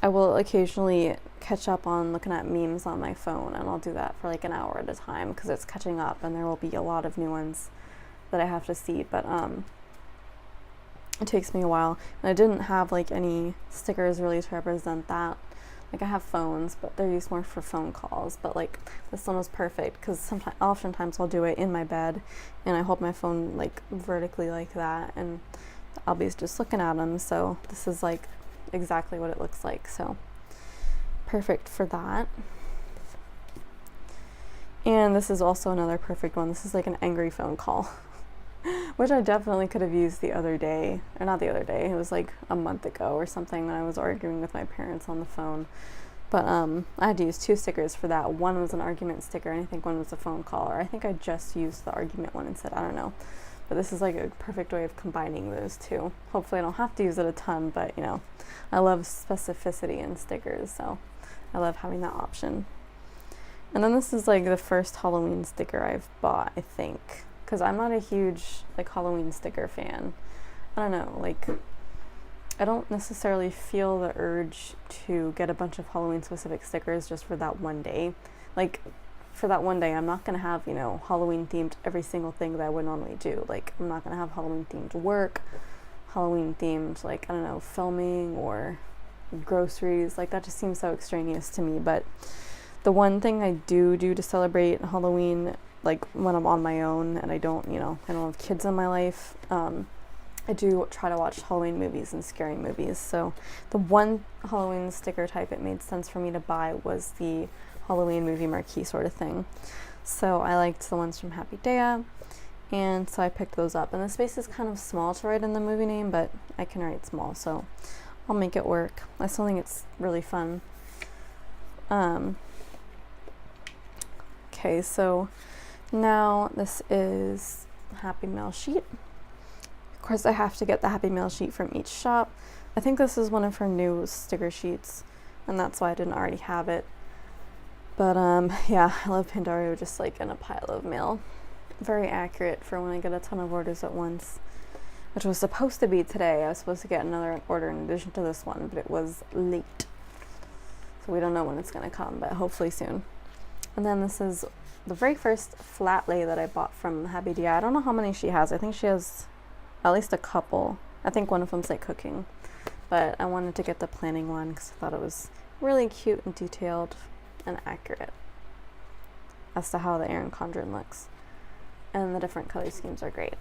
will occasionally catch up on looking at memes on my phone, and I'll do that for like an hour at a time because it's catching up and there will be a lot of new ones that I have to see, but it takes me a while, and I didn't have like any stickers really to represent that. Like I have phones, but they're used more for phone calls, but like this one was perfect because oftentimes I'll do it in my bed and I hold my phone like vertically like that, and I'll be just looking at them, so this is like exactly what it looks like, so perfect for that. And this is also another perfect one. This is like an angry phone call which I definitely could have used the other day, or not the other day, it was like a month ago or something when I was arguing with my parents on the phone. But I had to use 2 stickers for that. One was an argument sticker, and I think one was a phone call, or I think I just used the argument one instead, I don't know. But this is like a perfect way of combining those two. Hopefully I don't have to use it a ton, but you know, I love specificity in stickers, so I love having that option. And then this is like the first Halloween sticker I've bought, I think, because I'm not a huge like Halloween sticker fan. I don't know, like I don't necessarily feel the urge to get a bunch of Halloween specific stickers just for that one day. Like for that one day, I'm not gonna have, you know, Halloween themed every single thing that I would normally do. Like I'm not gonna have Halloween themed work, Halloween themed, like, I don't know, filming or groceries. Like that just seems so extraneous to me. But the one thing I do to celebrate Halloween, like when I'm on my own and I don't, you know, I don't have kids in my life, I do try to watch Halloween movies and scary movies. So the one Halloween sticker type it made sense for me to buy was the Halloween movie marquee sort of thing. So I liked the ones from Happy Daya, and so I picked those up. And the space is kind of small to write in the movie name, but I can write small, so I'll make it work. I still think it's really fun. Okay, so now this is Happy Mail sheet. Of course, I have to get the Happy Mail sheet from each shop. I think this is one of her new sticker sheets, and that's why I didn't already have it. But yeah, I love Pandario just like in a pile of mail. Very accurate for when I get a ton of orders at once, which was supposed to be today. I was supposed to get another order in addition to this one, but it was late. So we don't know when it's gonna come, but hopefully soon. And then this is the very first flat lay that I bought from Happy Daya. I don't know how many she has. I think she has at least a couple. I think one of them's like cooking, but I wanted to get the planning one because I thought it was really cute and detailed and accurate as to how the Erin Condren looks. And the different color schemes are great.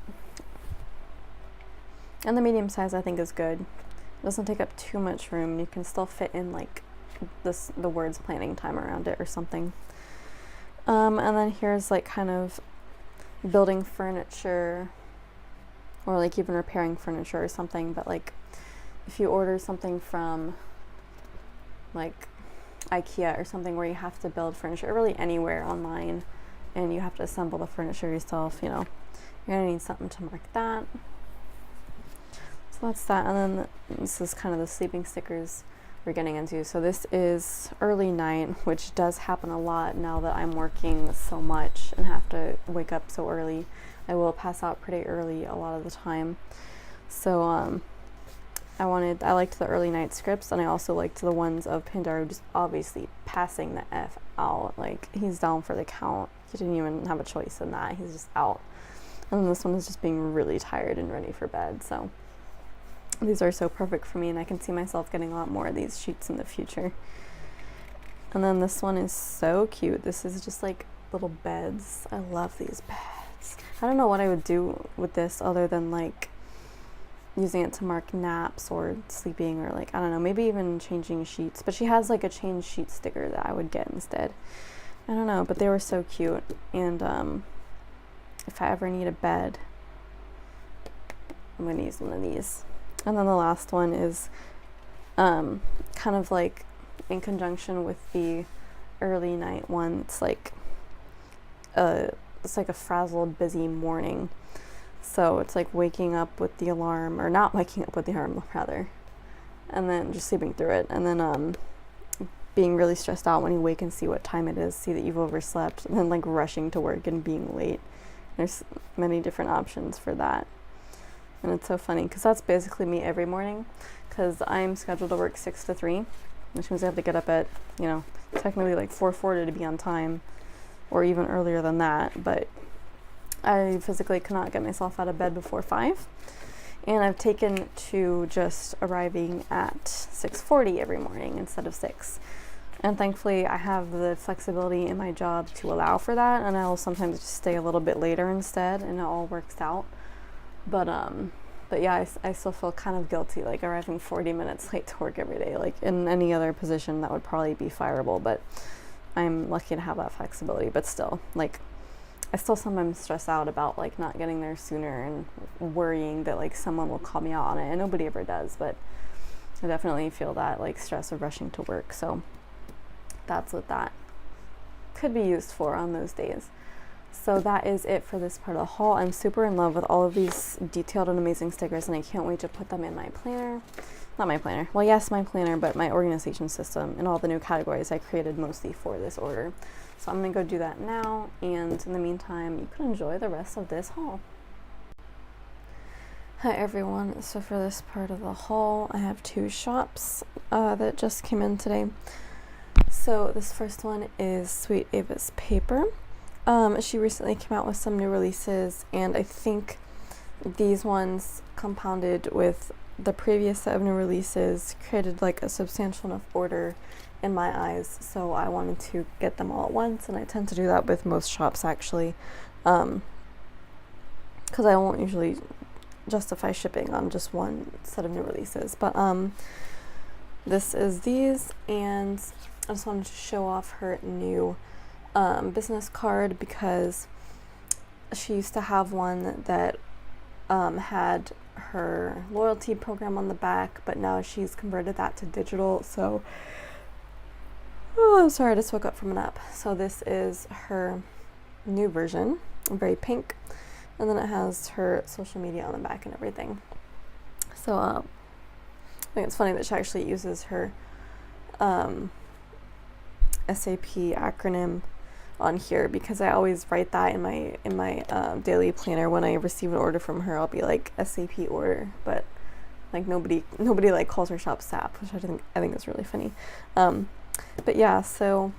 And the medium size I think is good. It doesn't take up too much room. You can still fit in like the words planning time around it or something. And then here's like kind of building furniture or like even repairing furniture or something. But like if you order something from like IKEA or something where you have to build furniture, or really anywhere online, and you have to assemble the furniture yourself, you know, you're gonna need something to mark that. So that's that. And then this is kind of the sleeping stickers we're getting into. So this is early night, which does happen a lot now that I'm working so much and have to wake up so early. I will pass out pretty early a lot of the time. So I liked the early night scripts, and I also liked the ones of Pandario just obviously passing the F out. Like, he's down for the count. He didn't even have a choice in that. He's just out. And then this one is just being really tired and ready for bed. So these are so perfect for me, and I can see myself getting a lot more of these sheets in the future. And then this one is so cute. This is just like little beds. I love these beds. I don't know what I would do with this other than like using it to mark naps or sleeping, or like, I don't know, maybe even changing sheets. But she has like a change sheet sticker that I would get instead. I don't know, but they were so cute. And if I ever need a bed, I'm gonna use one of these. And then the last one is kind of like in conjunction with the early night one. It's like a frazzled, busy morning. So it's like waking up with the alarm, or not waking up with the alarm rather, and then just sleeping through it, and then being really stressed out when you wake and see what time it is, see that you've overslept, and then like rushing to work and being late. There's many different options for that. And it's so funny because that's basically me every morning, because I'm scheduled to work 6 to 3, which means I have to get up at, you know, technically like 4:40 to be on time, or even earlier than that, but I physically cannot get myself out of bed before 5, and I've taken to just arriving at 6:40 every morning instead of 6. And thankfully I have the flexibility in my job to allow for that, and I'll sometimes just stay a little bit later instead, and it all works out. But yeah, I still feel kind of guilty, like arriving 40 minutes late to work every day. Like in any other position that would probably be fireable, but I'm lucky to have that flexibility. But still, like, I still sometimes stress out about like not getting there sooner and worrying that like someone will call me out on it, and nobody ever does, but I definitely feel that like stress of rushing to work. So that's what that could be used for on those days. So that is it for this part of the haul. I'm super in love with all of these detailed and amazing stickers, and I can't wait to put them in my planner. Not my planner. Well, yes, my planner, but my organization system and all the new categories I created mostly for this order. So I'm going to go do that now, and in the meantime, you can enjoy the rest of this haul. Hi everyone, so for this part of the haul, I have 2 shops that just came in today. So this first one is Sweet Ava's Paper. She recently came out with some new releases, and I think these ones compounded with the previous set of new releases created like a substantial enough order in my eyes, so I wanted to get them all at once, and I tend to do that with most shops actually, because I won't usually justify shipping on just one set of new releases. But this is these, and I just wanted to show off her new business card, because she used to have one that had her loyalty program on the back, but now she's converted that to digital. So I'm sorry, I just woke up from a nap. So this is her new version, very pink, and then it has her social media on the back and everything. So I think it's funny that she actually uses her SAP acronym on here, because I always write that in my daily planner. When I receive an order from her, I'll be like SAP order, but like nobody like calls her shop SAP, which I think is really funny. But yeah, so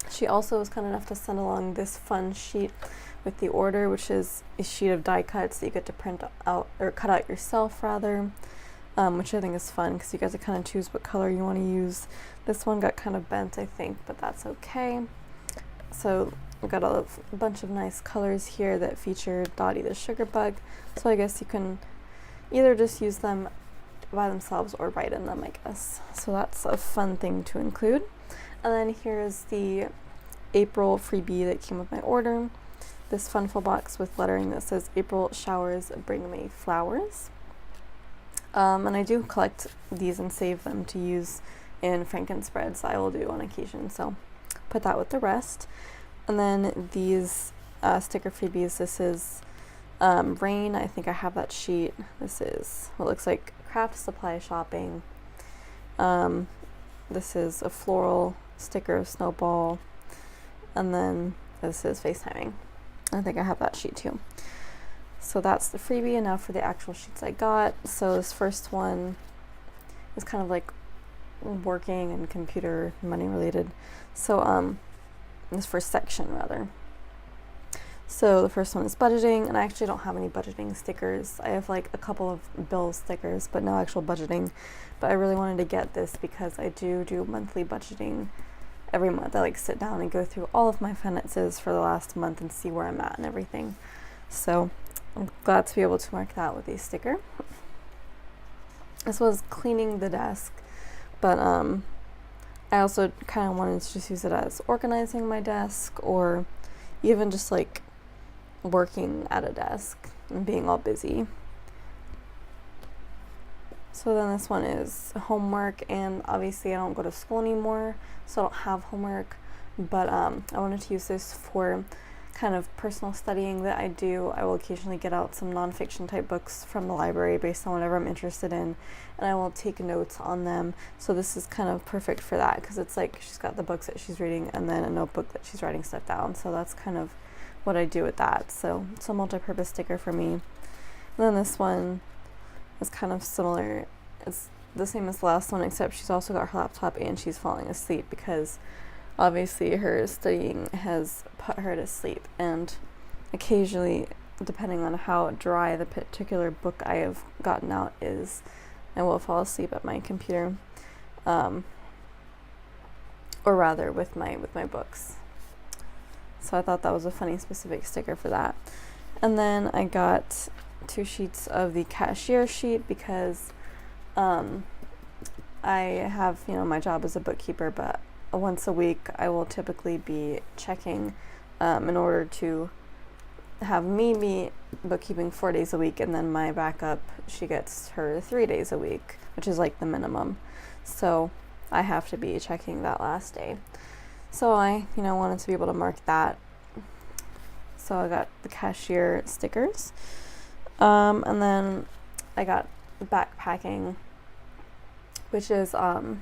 she also was kind enough to send along this fun sheet with the order, which is a sheet of die cuts that you get to print out or cut out yourself rather, which I think is fun because you guys can kind of choose what color you want to use. This one got kind of bent, I think, but that's okay. So we've got a bunch of nice colors here that feature Dottie the Sugar Bug, so I guess you can either just use them by themselves or write in them, I guess. So that's a fun thing to include. And then here's the April freebie that came with my order. This fun full box with lettering that says April showers bring me flowers. And I do collect these and save them to use in Franken spreads I will do on occasion, so put that with the rest. And then these sticker freebies, this is Rain, I think I have that sheet. This is what looks like craft supply shopping. This is a floral sticker of Snowball, and then this is FaceTiming. I think I have that sheet too. So that's the freebie, and now for the actual sheets I got. So this first one is kind of like working and computer money related. So this first section rather. So the first one is budgeting, and I actually don't have any budgeting stickers. I have like a couple of bill stickers, but no actual budgeting. But I really wanted to get this because I do monthly budgeting every month. I like sit down and go through all of my finances for the last month and see where I'm at and everything. So I'm glad to be able to mark that with a sticker. This was cleaning the desk, but I also kind of wanted to just use it as organizing my desk, or even just like working at a desk and being all busy. So then this one is homework, and obviously I don't go to school anymore, so I don't have homework, but I wanted to use this for kind of personal studying that I do. I will occasionally get out some nonfiction type books from the library based on whatever I'm interested in, and I will take notes on them. So this is kind of perfect for that, because it's like she's got the books that she's reading and then a notebook that she's writing stuff down. So that's kind of what I do with that. So it's a multi-purpose sticker for me. And then this one is kind of similar. It's the same as the last one, except she's also got her laptop and she's falling asleep, because obviously her studying has put her to sleep, and occasionally, depending on how dry the particular book I have gotten out is, I will fall asleep at my computer, or rather with my books. So I thought that was a funny specific sticker for that. And then I got 2 sheets of the cashier sheet, because I have, my job as a bookkeeper, but once a week I will typically be checking in order to have me be bookkeeping 4 days a week, and then my backup, she gets her 3 days a week, which is like the minimum. So I have to be checking that last day. So I, wanted to be able to mark that So I got the cashier stickers. And then I got the backpacking, which is not,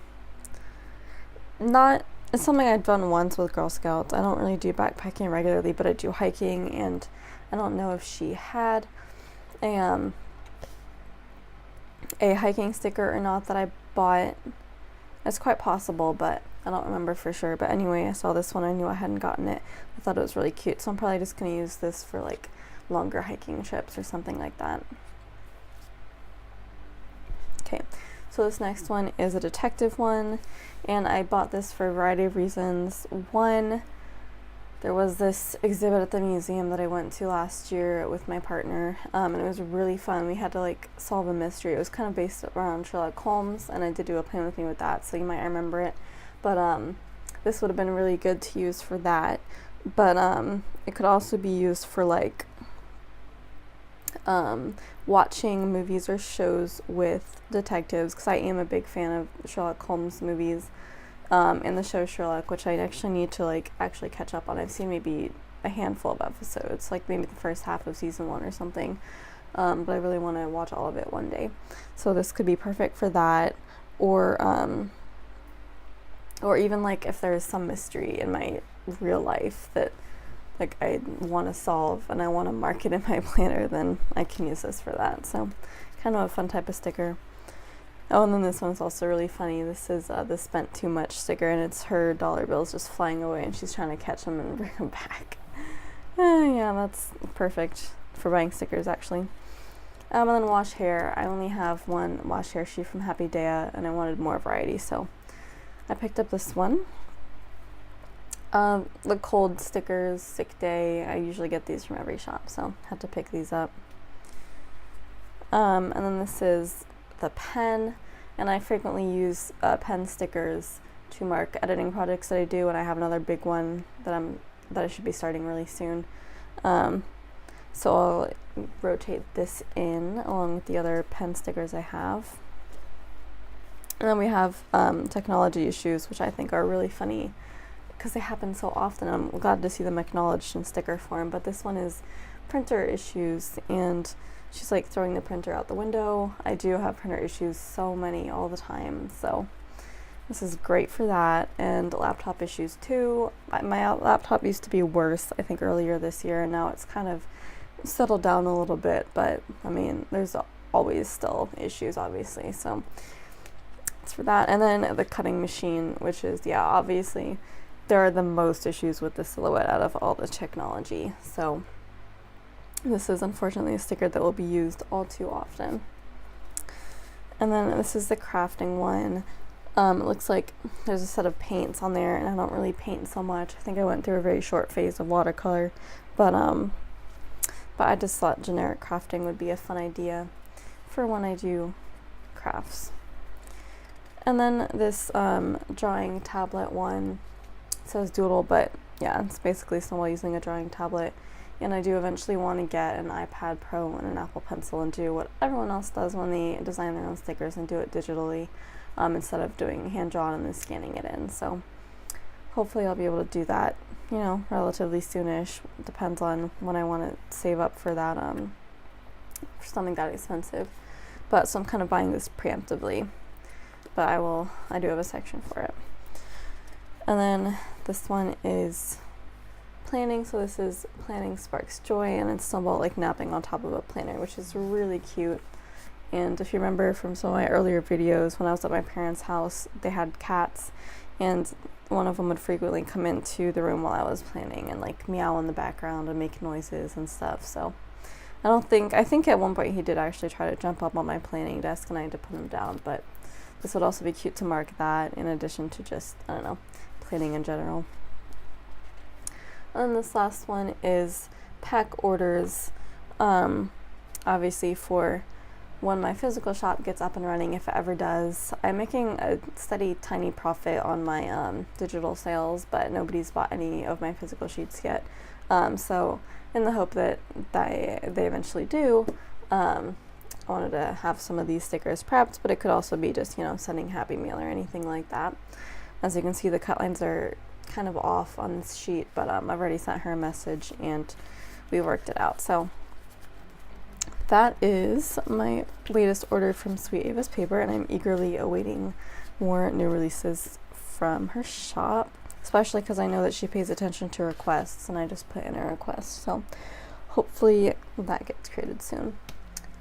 it's something I've done once with Girl Scouts. I don't really do backpacking regularly, but I do hiking, and I don't know if she had a hiking sticker or not that I bought. It's quite possible, but I don't remember for sure. But anyway, I saw this one. I knew I hadn't gotten it. I thought it was really cute, so I'm probably just going to use this for like longer hiking trips or something like that. Okay, so this next one is a detective one, and I bought this for a variety of reasons. One, there was this exhibit at the museum that I went to last year with my partner, and it was really fun. We had to like solve a mystery. It was kind of based around Sherlock Holmes, and I did do a Plan With Me with that, so you might remember it. But this would have been really good to use for that. But it could also be used for like watching movies or shows with detectives, because I am a big fan of Sherlock Holmes movies. In the show Sherlock, which I actually need to like actually catch up on. I've seen maybe a handful of episodes, like maybe the first half of season 1 or something, but I really want to watch all of it one day. So this could be perfect for that, or even like if there's some mystery in my real life that like I want to solve and I want to mark it in my planner, then I can use this for that. So kind of a fun type of sticker. Oh, and then this one's also really funny. This is the Spent Too Much sticker, and it's her dollar bills just flying away, and she's trying to catch them and bring them back. Yeah, that's perfect for buying stickers, actually. And then wash hair. I only have one wash hair sheet from Happy Daya, and I wanted more variety, so I picked up this one. The cold stickers, sick day. I usually get these from every shop, so had to pick these up. And then this is the pen, and I frequently use pen stickers to mark editing projects that I do, and I have another big one that I should be starting really soon. So I'll rotate this in along with the other pen stickers I have. And then we have technology issues, which I think are really funny because they happen so often. I'm glad to see them acknowledged in sticker form, but this one is printer issues, and she's like throwing the printer out the window. I do have printer issues, so many all the time, so this is great for that. And laptop issues too. My laptop used to be worse, I think, earlier this year, and now it's kind of settled down a little bit, but I mean, there's always still issues, obviously, so it's for that. And then the cutting machine, which is, yeah, obviously there are the most issues with the Silhouette out of all the technology, so this is unfortunately a sticker that will be used all too often. And then this is the crafting one. It looks like there's a set of paints on there, and I don't really paint so much. I think I went through a very short phase of watercolor, but I just thought generic crafting would be a fun idea for when I do crafts. And then this drawing tablet one, it says doodle, but yeah, it's basically someone using a drawing tablet. And I do eventually want to get an iPad Pro and an Apple Pencil and do what everyone else does when they design their own stickers and do it digitally, instead of doing hand-drawn and then scanning it in. So hopefully I'll be able to do that, you know, relatively soonish. Depends on when I want to save up for that, for something that expensive. But so I'm kind of buying this preemptively, but I do have a section for it. And then this one is planning. So this is Planning Sparks Joy, and it's still about like napping on top of a planner, which is really cute. And if you remember from some of my earlier videos, when I was at my parents' house, they had cats, and one of them would frequently come into the room while I was planning and like meow in the background and make noises and stuff. So I think at one point he did actually try to jump up on my planning desk and I had to put him down, but this would also be cute to mark that in addition to just, I don't know, planning in general. And this last one is pack orders, obviously for when my physical shop gets up and running, if it ever does. I'm making a steady tiny profit on my digital sales, but nobody's bought any of my physical sheets yet. So in the hope that they eventually do, I wanted to have some of these stickers prepped, but it could also be just, you know, sending Happy Mail or anything like that. As you can see, the cut lines are kind of off on this sheet, but I've already sent her a message and we worked it out. So that is my latest order from Sweet Ava's Paper, and I'm eagerly awaiting more new releases from her shop, especially because I know that she pays attention to requests, and I just put in a request. So hopefully that gets created soon.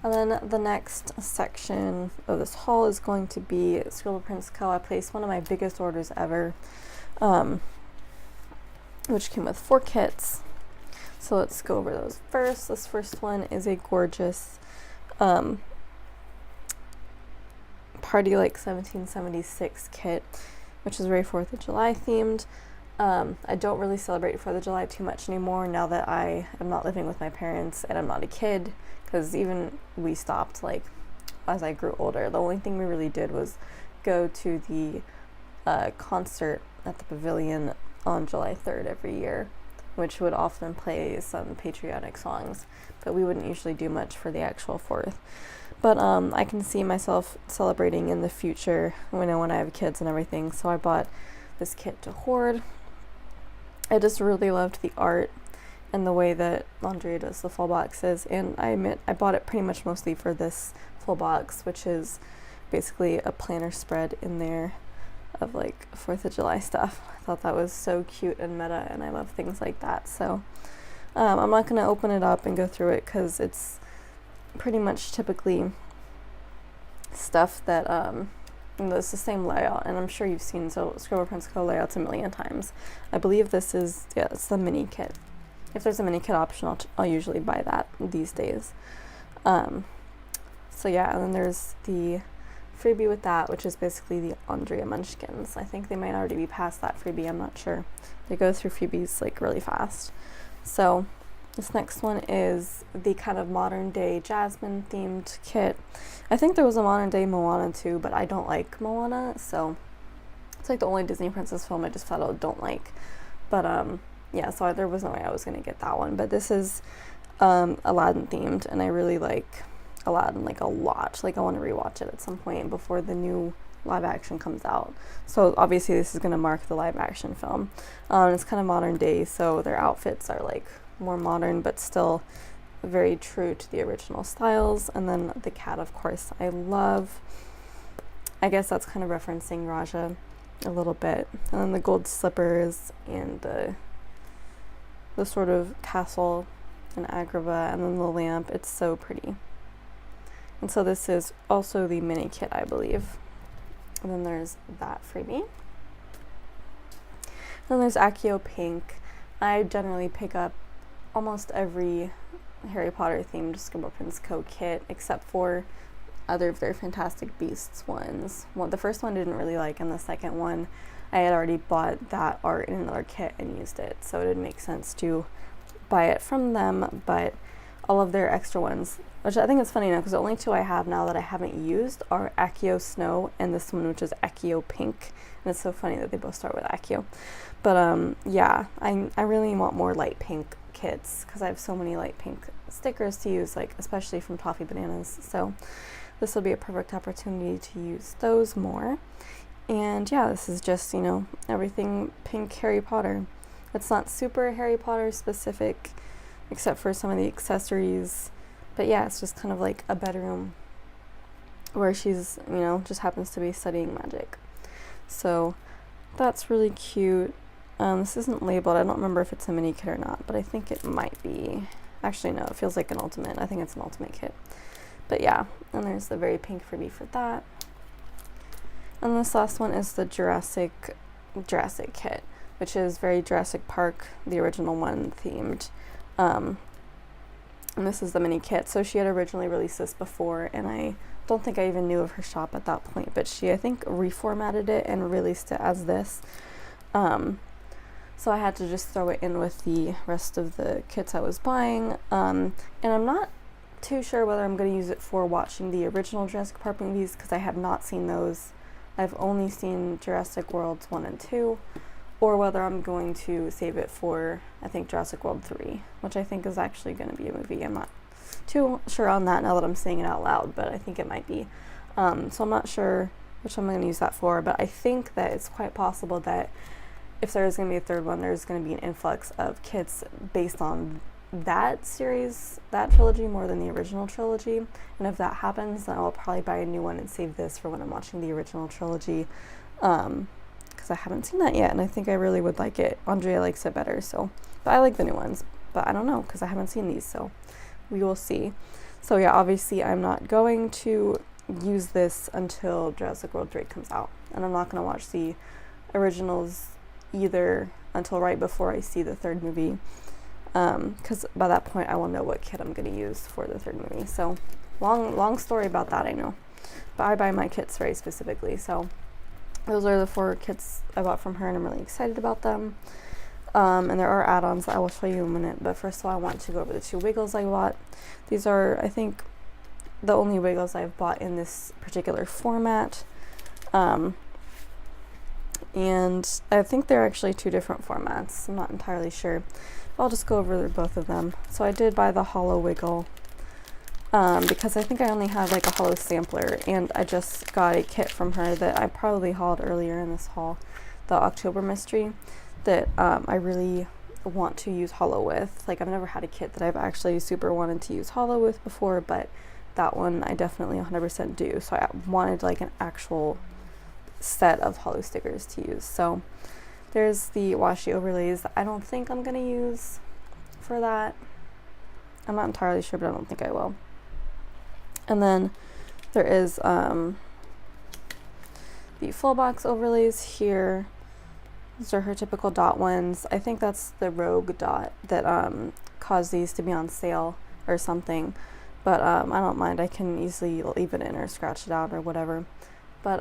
And then the next section of this haul is going to be ScribblePrintsCo. I placed one of my biggest orders ever, which came with 4 kits. So let's go over those first. This first one is a gorgeous Party Like 1776 kit, which is very 4th of July themed. I don't really celebrate 4th of July too much anymore now that I am not living with my parents and I'm not a kid, because even we stopped like as I grew older. The only thing we really did was go to the concert at the Pavilion on July 3rd every year, which would often play some patriotic songs, but we wouldn't usually do much for the actual 4th. But I can see myself celebrating in the future when I have kids and everything, so I bought this kit to hoard. I just really loved the art and the way that Andrea does the full boxes, and I admit I bought it pretty much mostly for this full box, which is basically a planner spread in there of like 4th of July stuff. I thought that was so cute and meta, and I love things like that. So I'm not going to open it up and go through it because it's pretty much typically stuff that it's the same layout, and I'm sure you've seen ScribblePrintsCo layouts a million times. I believe this is, yeah, it's the mini kit. If there's a mini kit option, I'll usually buy that these days. So yeah, and then there's the freebie with that, which is basically the Andrea Munchkins. I think they might already be past that freebie, I'm not sure. They go through freebies like really fast. So this next one is the kind of modern day Jasmine themed kit. I think there was a modern day Moana too, but I don't like Moana, so it's like the only Disney princess film I just flat out don't like. But yeah, so there was no way I was gonna get that one. But this is Aladdin themed, and I really like Aladdin like a lot. Like I want to rewatch it at some point before the new live action comes out. So obviously this is going to mark the live action film. It's kind of modern day, so their outfits are like more modern but still very true to the original styles. And then the cat, of course, I love. I guess that's kind of referencing Raja a little bit. And then the gold slippers and the sort of castle in Agrabah, and then the lamp. It's so pretty. And so this is also the mini kit, I believe. And then there's that freebie. Then there's Accio Pink. I generally pick up almost every Harry Potter themed ScribblePrintsCo kit except for other of their Fantastic Beasts ones. Well, the first one I didn't really like, and the second one I had already bought that art in another kit and used it, so it didn't make sense to buy it from them. But all of their extra ones, which I think is funny now because the only 2 I have now that I haven't used are Accio Snow and this one, which is Accio Pink. And it's so funny that they both start with Accio. But yeah, I really want more light pink kits because I have so many light pink stickers to use, like especially from Toffee Bananas. So this will be a perfect opportunity to use those more. And yeah, this is just, you know, everything pink Harry Potter. It's not super Harry Potter specific except for some of the accessories. But yeah, it's just kind of like a bedroom where she's, you know, just happens to be studying magic. So that's really cute. This isn't labeled. I don't remember if it's a mini kit or not, but I think it might be. Actually, no, it feels like an ultimate. I think it's an ultimate kit. But yeah, and there's the very pink freebie for that. And this last one is the Jurassic kit, which is very Jurassic Park, the original one, themed. And this is the mini kit. So she had originally released this before, and I don't think I even knew of her shop at that point, but she, I think, reformatted it and released it as this. So I had to just throw it in with the rest of the kits I was buying. And I'm not too sure whether I'm going to use it for watching the original Jurassic Park movies, because I have not seen those. I've only seen Jurassic Worlds 1 and 2. Or whether I'm going to save it for, I think, Jurassic World 3, which I think is actually going to be a movie. I'm not too sure on that now that I'm saying it out loud, but I think it might be. So I'm not sure which I'm going to use that for, but I think that it's quite possible that if there is going to be a third one, there's going to be an influx of kits based on that series, that trilogy, more than the original trilogy. And if that happens, then I'll probably buy a new one and save this for when I'm watching the original trilogy, because I haven't seen that yet, and I think I really would like it. Andrea likes it better, so, but I like the new ones, but I don't know, because I haven't seen these, so we will see. So yeah, obviously I'm not going to use this until Jurassic World 3 comes out, and I'm not going to watch the originals either until right before I see the third movie, because by that point I will know what kit I'm going to use for the third movie. So long story about that, I know, but I buy my kits very specifically. So those are the 4 kits I bought from her, and I'm really excited about them. And there are add-ons that I will show you in a minute, but first of all I want to go over the 2 Wiggles I bought. These are, I think, the only Wiggles I've bought in this particular format, and I think they're actually 2 different formats. I'm not entirely sure. I'll just go over both of them. So I did buy the hollow Wiggle, because I think I only have like a hollow sampler, and I just got a kit from her that I probably hauled earlier in this haul, the October Mystery, that I really want to use hollow with. Like, I've never had a kit that I've actually super wanted to use hollow with before, but that one I definitely 100% do. So I wanted like an actual set of hollow stickers to use. So there's the washi overlays that I don't think I'm gonna use for that. I'm not entirely sure, but I don't think I will. And then there is the full box overlays here. These are her typical dot ones. I think that's the Rogue dot that caused these to be on sale or something, but I don't mind. I can easily leave it in or scratch it out or whatever. But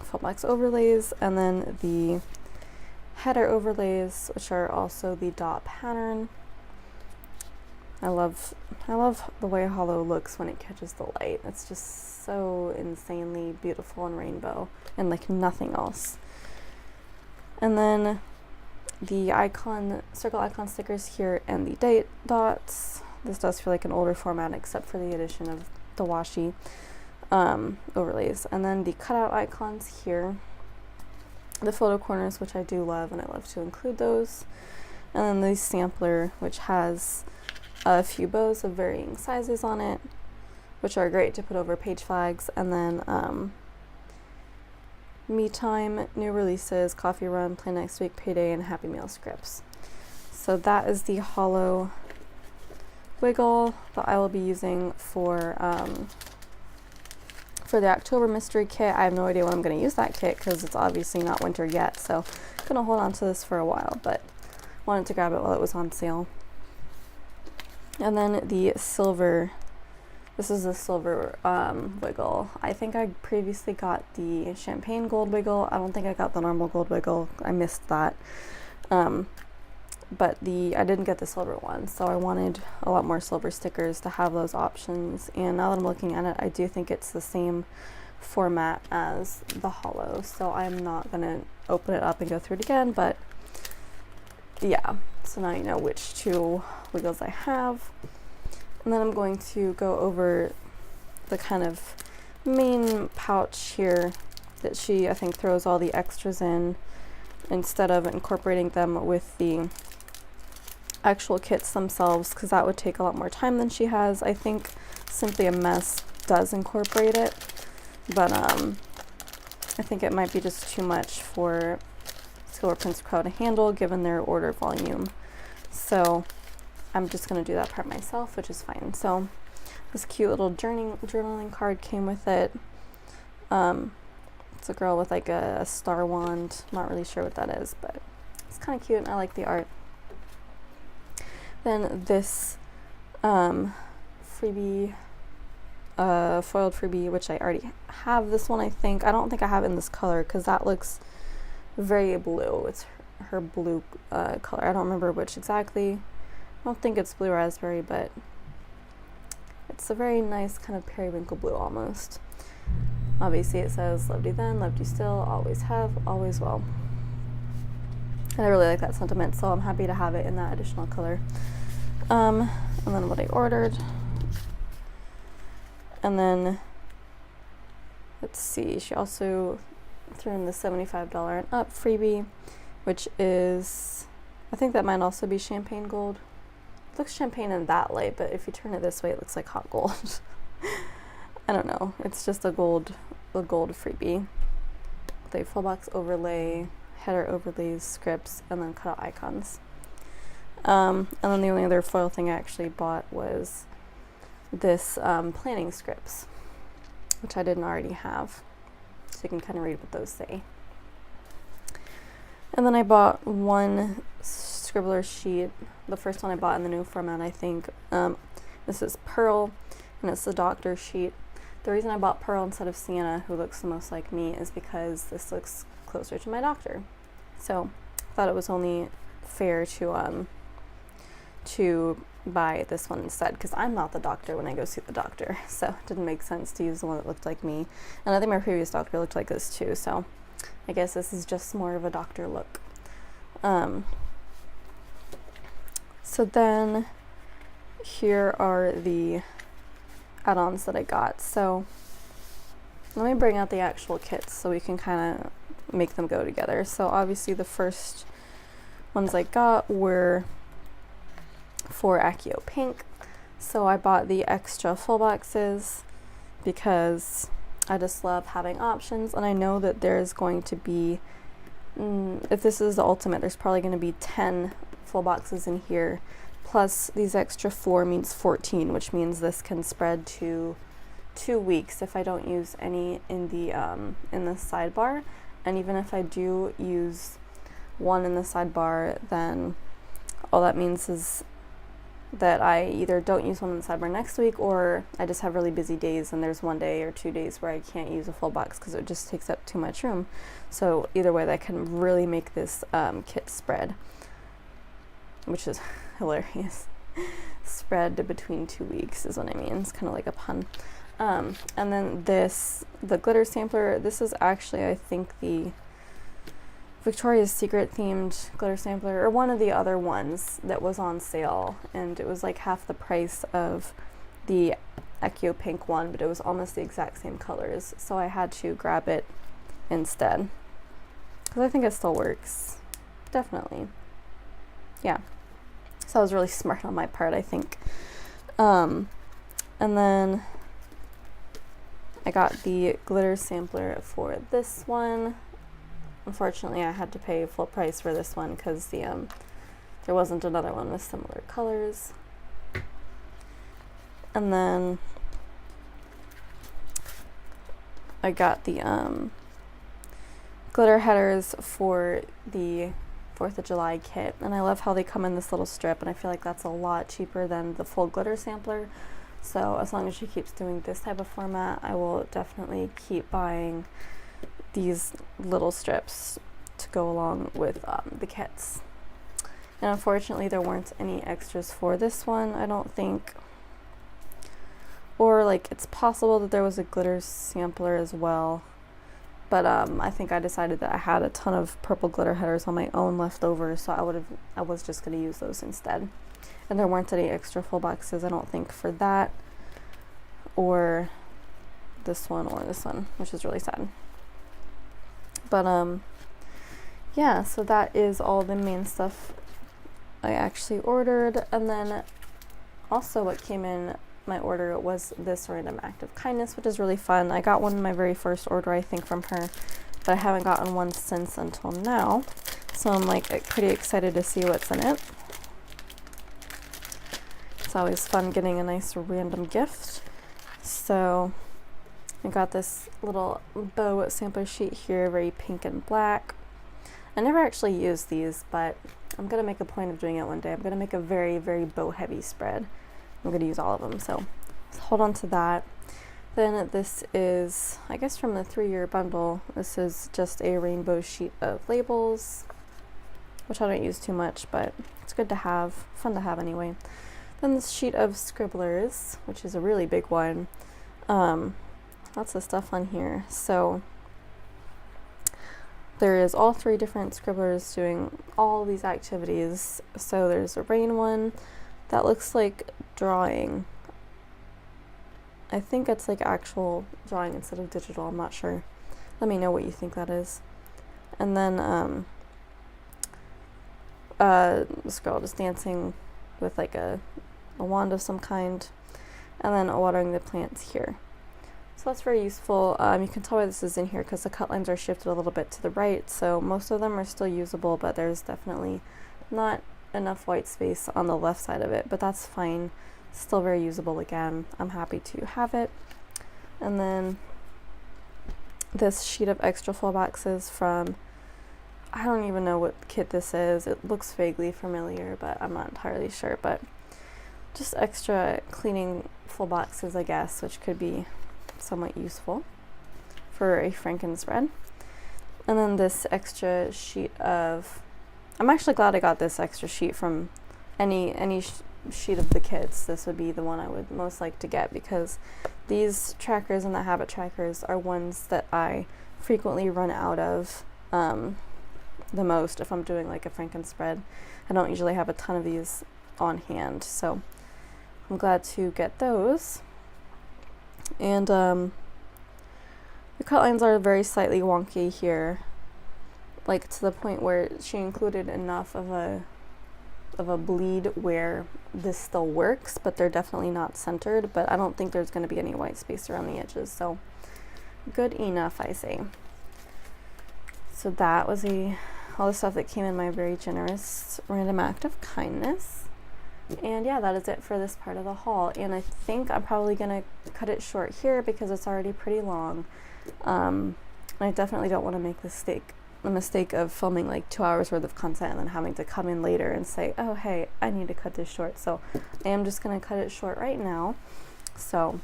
full box overlays, and then the header overlays, which are also the dot pattern. I love the way hollow looks when it catches the light. It's just so insanely beautiful and rainbow, and like nothing else. And then the circle icon stickers here, and the date dots. This does feel like an older format, except for the addition of the washi overlays. And then the cutout icons here, the photo corners, which I do love, and I love to include those. And then the sampler, which has a few bows of varying sizes on it, which are great to put over page flags. And then Me Time, new releases, coffee run, play next week, payday, and Happy Meal scripts. So that is the hollow Wiggle that I will be using for the October Mystery Kit. I have no idea when I'm going to use that kit, because it's obviously not winter yet, so I'm going to hold on to this for a while, but wanted to grab it while it was on sale. And then the silver, this is the silver Wiggle. I think I previously got the champagne gold Wiggle. I don't think I got the normal gold Wiggle. I missed that. But I didn't get the silver one, so I wanted a lot more silver stickers to have those options. And now that I'm looking at it, I do think it's the same format as the hollow, so I'm not gonna open it up and go through it again, but yeah, so now you know which 2 Wiggles I have. And then I'm going to go over the kind of main pouch here that she, I think, throws all the extras in instead of incorporating them with the actual kits themselves, because that would take a lot more time than she has. I think Simply a Mess does incorporate it, but I think it might be just too much for ScribblePrintsCo to handle given their order volume. So I'm just going to do that part myself, which is fine. So this cute little journaling card came with it. It's a girl with like a star wand. Not really sure what that is, but it's kind of cute and I like the art. Then this freebie, foiled freebie, which I already have this one, I think. I don't think I have it in this color because that looks very blue. It's her blue color. I don't remember which exactly. I don't think it's blue raspberry, but it's a very nice kind of periwinkle blue almost. Obviously it says loved you then, loved you still, always have, always will. And I really like that sentiment, so I'm happy to have it in that additional color. And then what I ordered. And then, let's see, she also threw in the $75 and up freebie, which is, I think that might also be champagne gold. looks champagne in that light, but if you turn it this way, it looks like hot gold. I don't know. It's just a gold freebie. With a full box overlay, header overlays, scripts, and then cutout icons. And then the only other foil thing I actually bought was this planning scripts, which I didn't already have. So you can kind of read what those say. And then I bought one scribbler sheet. The first one I bought in the new format, I think. This is Pearl, and it's the doctor sheet. The reason I bought Pearl instead of Sienna, who looks the most like me, is because this looks closer to my doctor. So I thought it was only fair to buy this one instead, because I'm not the doctor when I go see the doctor, so it didn't make sense to use the one that looked like me. And I think my previous doctor looked like this too, so I guess this is just more of a doctor look. So then here are the add-ons that I got. So let me bring out the actual kits so we can kind of make them go together. So obviously the first ones I got were for Accio Pink. So I bought the extra full boxes because I just love having options, and I know that there's going to be, if this is the ultimate, there's probably going to be 10 full boxes in here, plus these extra 4 means 14, which means this can spread to 2 weeks if I don't use any in the sidebar. And even if I do use one in the sidebar, then all that means is that I either don't use one in the sidebar next week, or I just have really busy days and there's 1 day or 2 days where I can't use a full box because it just takes up too much room. So either way, that can really make this kit spread, which is hilarious. Spread between 2 weeks is what I mean. It's kind of like a pun. And then the glitter sampler, this is actually, I think, the Victoria's Secret themed glitter sampler, or one of the other ones that was on sale, and it was like half the price of the Accio Pink one, but it was almost the exact same colors, so I had to grab it instead because I think it still works. Definitely. Yeah. So that was really smart on my part, I think. And then I got the glitter sampler for this one. Unfortunately, I had to pay full price for this one because there wasn't another one with similar colors. And then I got the glitter headers for the 4th of July kit, and I love how they come in this little strip, and I feel like that's a lot cheaper than the full glitter sampler. So as long as she keeps doing this type of format, I will definitely keep buying these little strips to go along with the kits. And unfortunately there weren't any extras for this one, I don't think. Or like, it's possible that there was a glitter sampler as well, but I think I decided that I had a ton of purple glitter headers on my own left over, so I was just going to use those instead. And there weren't any extra full boxes, I don't think, for that or this one, which is really sad. But yeah, so that is all the main stuff I actually ordered. And then also what came in my order was this random act of kindness, which is really fun. I got one in my very first order, I think, from her, but I haven't gotten one since until now. So I'm like pretty excited to see what's in it. It's always fun getting a nice random gift. So I got this little bow sampler sheet here, very pink and black. I never actually used these, but I'm going to make a point of doing it one day. I'm going to make a very, very bow heavy spread. I'm going to use all of them, so hold on to that. Then this is, I guess, from the 3-year bundle. This is just a rainbow sheet of labels, which I don't use too much, but it's good to have, fun to have anyway. Then this sheet of scribblers, which is a really big one. Lots of stuff on here. So there is all 3 different scribblers doing all these activities. So there's a rain one that looks like drawing. I think it's like actual drawing instead of digital, I'm not sure. Let me know what you think that is. And then this girl just dancing with like a wand of some kind, and then watering the plants here. So that's very useful. You can tell why this is in here because the cut lines are shifted a little bit to the right, so most of them are still usable, but there's definitely not enough white space on the left side of it, but that's fine. Still very usable again. I'm happy to have it. And then this sheet of extra full boxes from, I don't even know what kit this is. It looks vaguely familiar, but I'm not entirely sure. But just extra cleaning full boxes, I guess, which could be somewhat useful for a Franken spread. And then this extra sheet of, I'm actually glad I got this extra sheet from any sheet of the kits. This would be the one I would most like to get because these trackers and the habit trackers are ones that I frequently run out of the most if I'm doing like a Franken spread. I don't usually have a ton of these on hand, so I'm glad to get those. And the cut lines are very slightly wonky here, like to the point where she included enough of a bleed where this still works, but they're definitely not centered. But I don't think there's going to be any white space around the edges, so good enough, I say. So that was all the stuff that came in my very generous random act of kindness. And yeah, that is it for this part of the haul. And I think I'm probably going to cut it short here because it's already pretty long. I definitely don't want to make the mistake of filming like 2 hours worth of content and then having to come in later and say, oh, hey, I need to cut this short. So I am just going to cut it short right now. So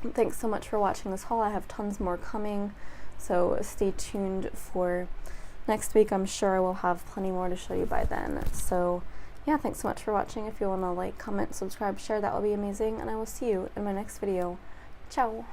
thanks so much for watching this haul. I have tons more coming, so stay tuned for next week. I'm sure I will have plenty more to show you by then. So yeah, thanks so much for watching. If you want to like, comment, subscribe, share, that would be amazing. And I will see you in my next video. Ciao!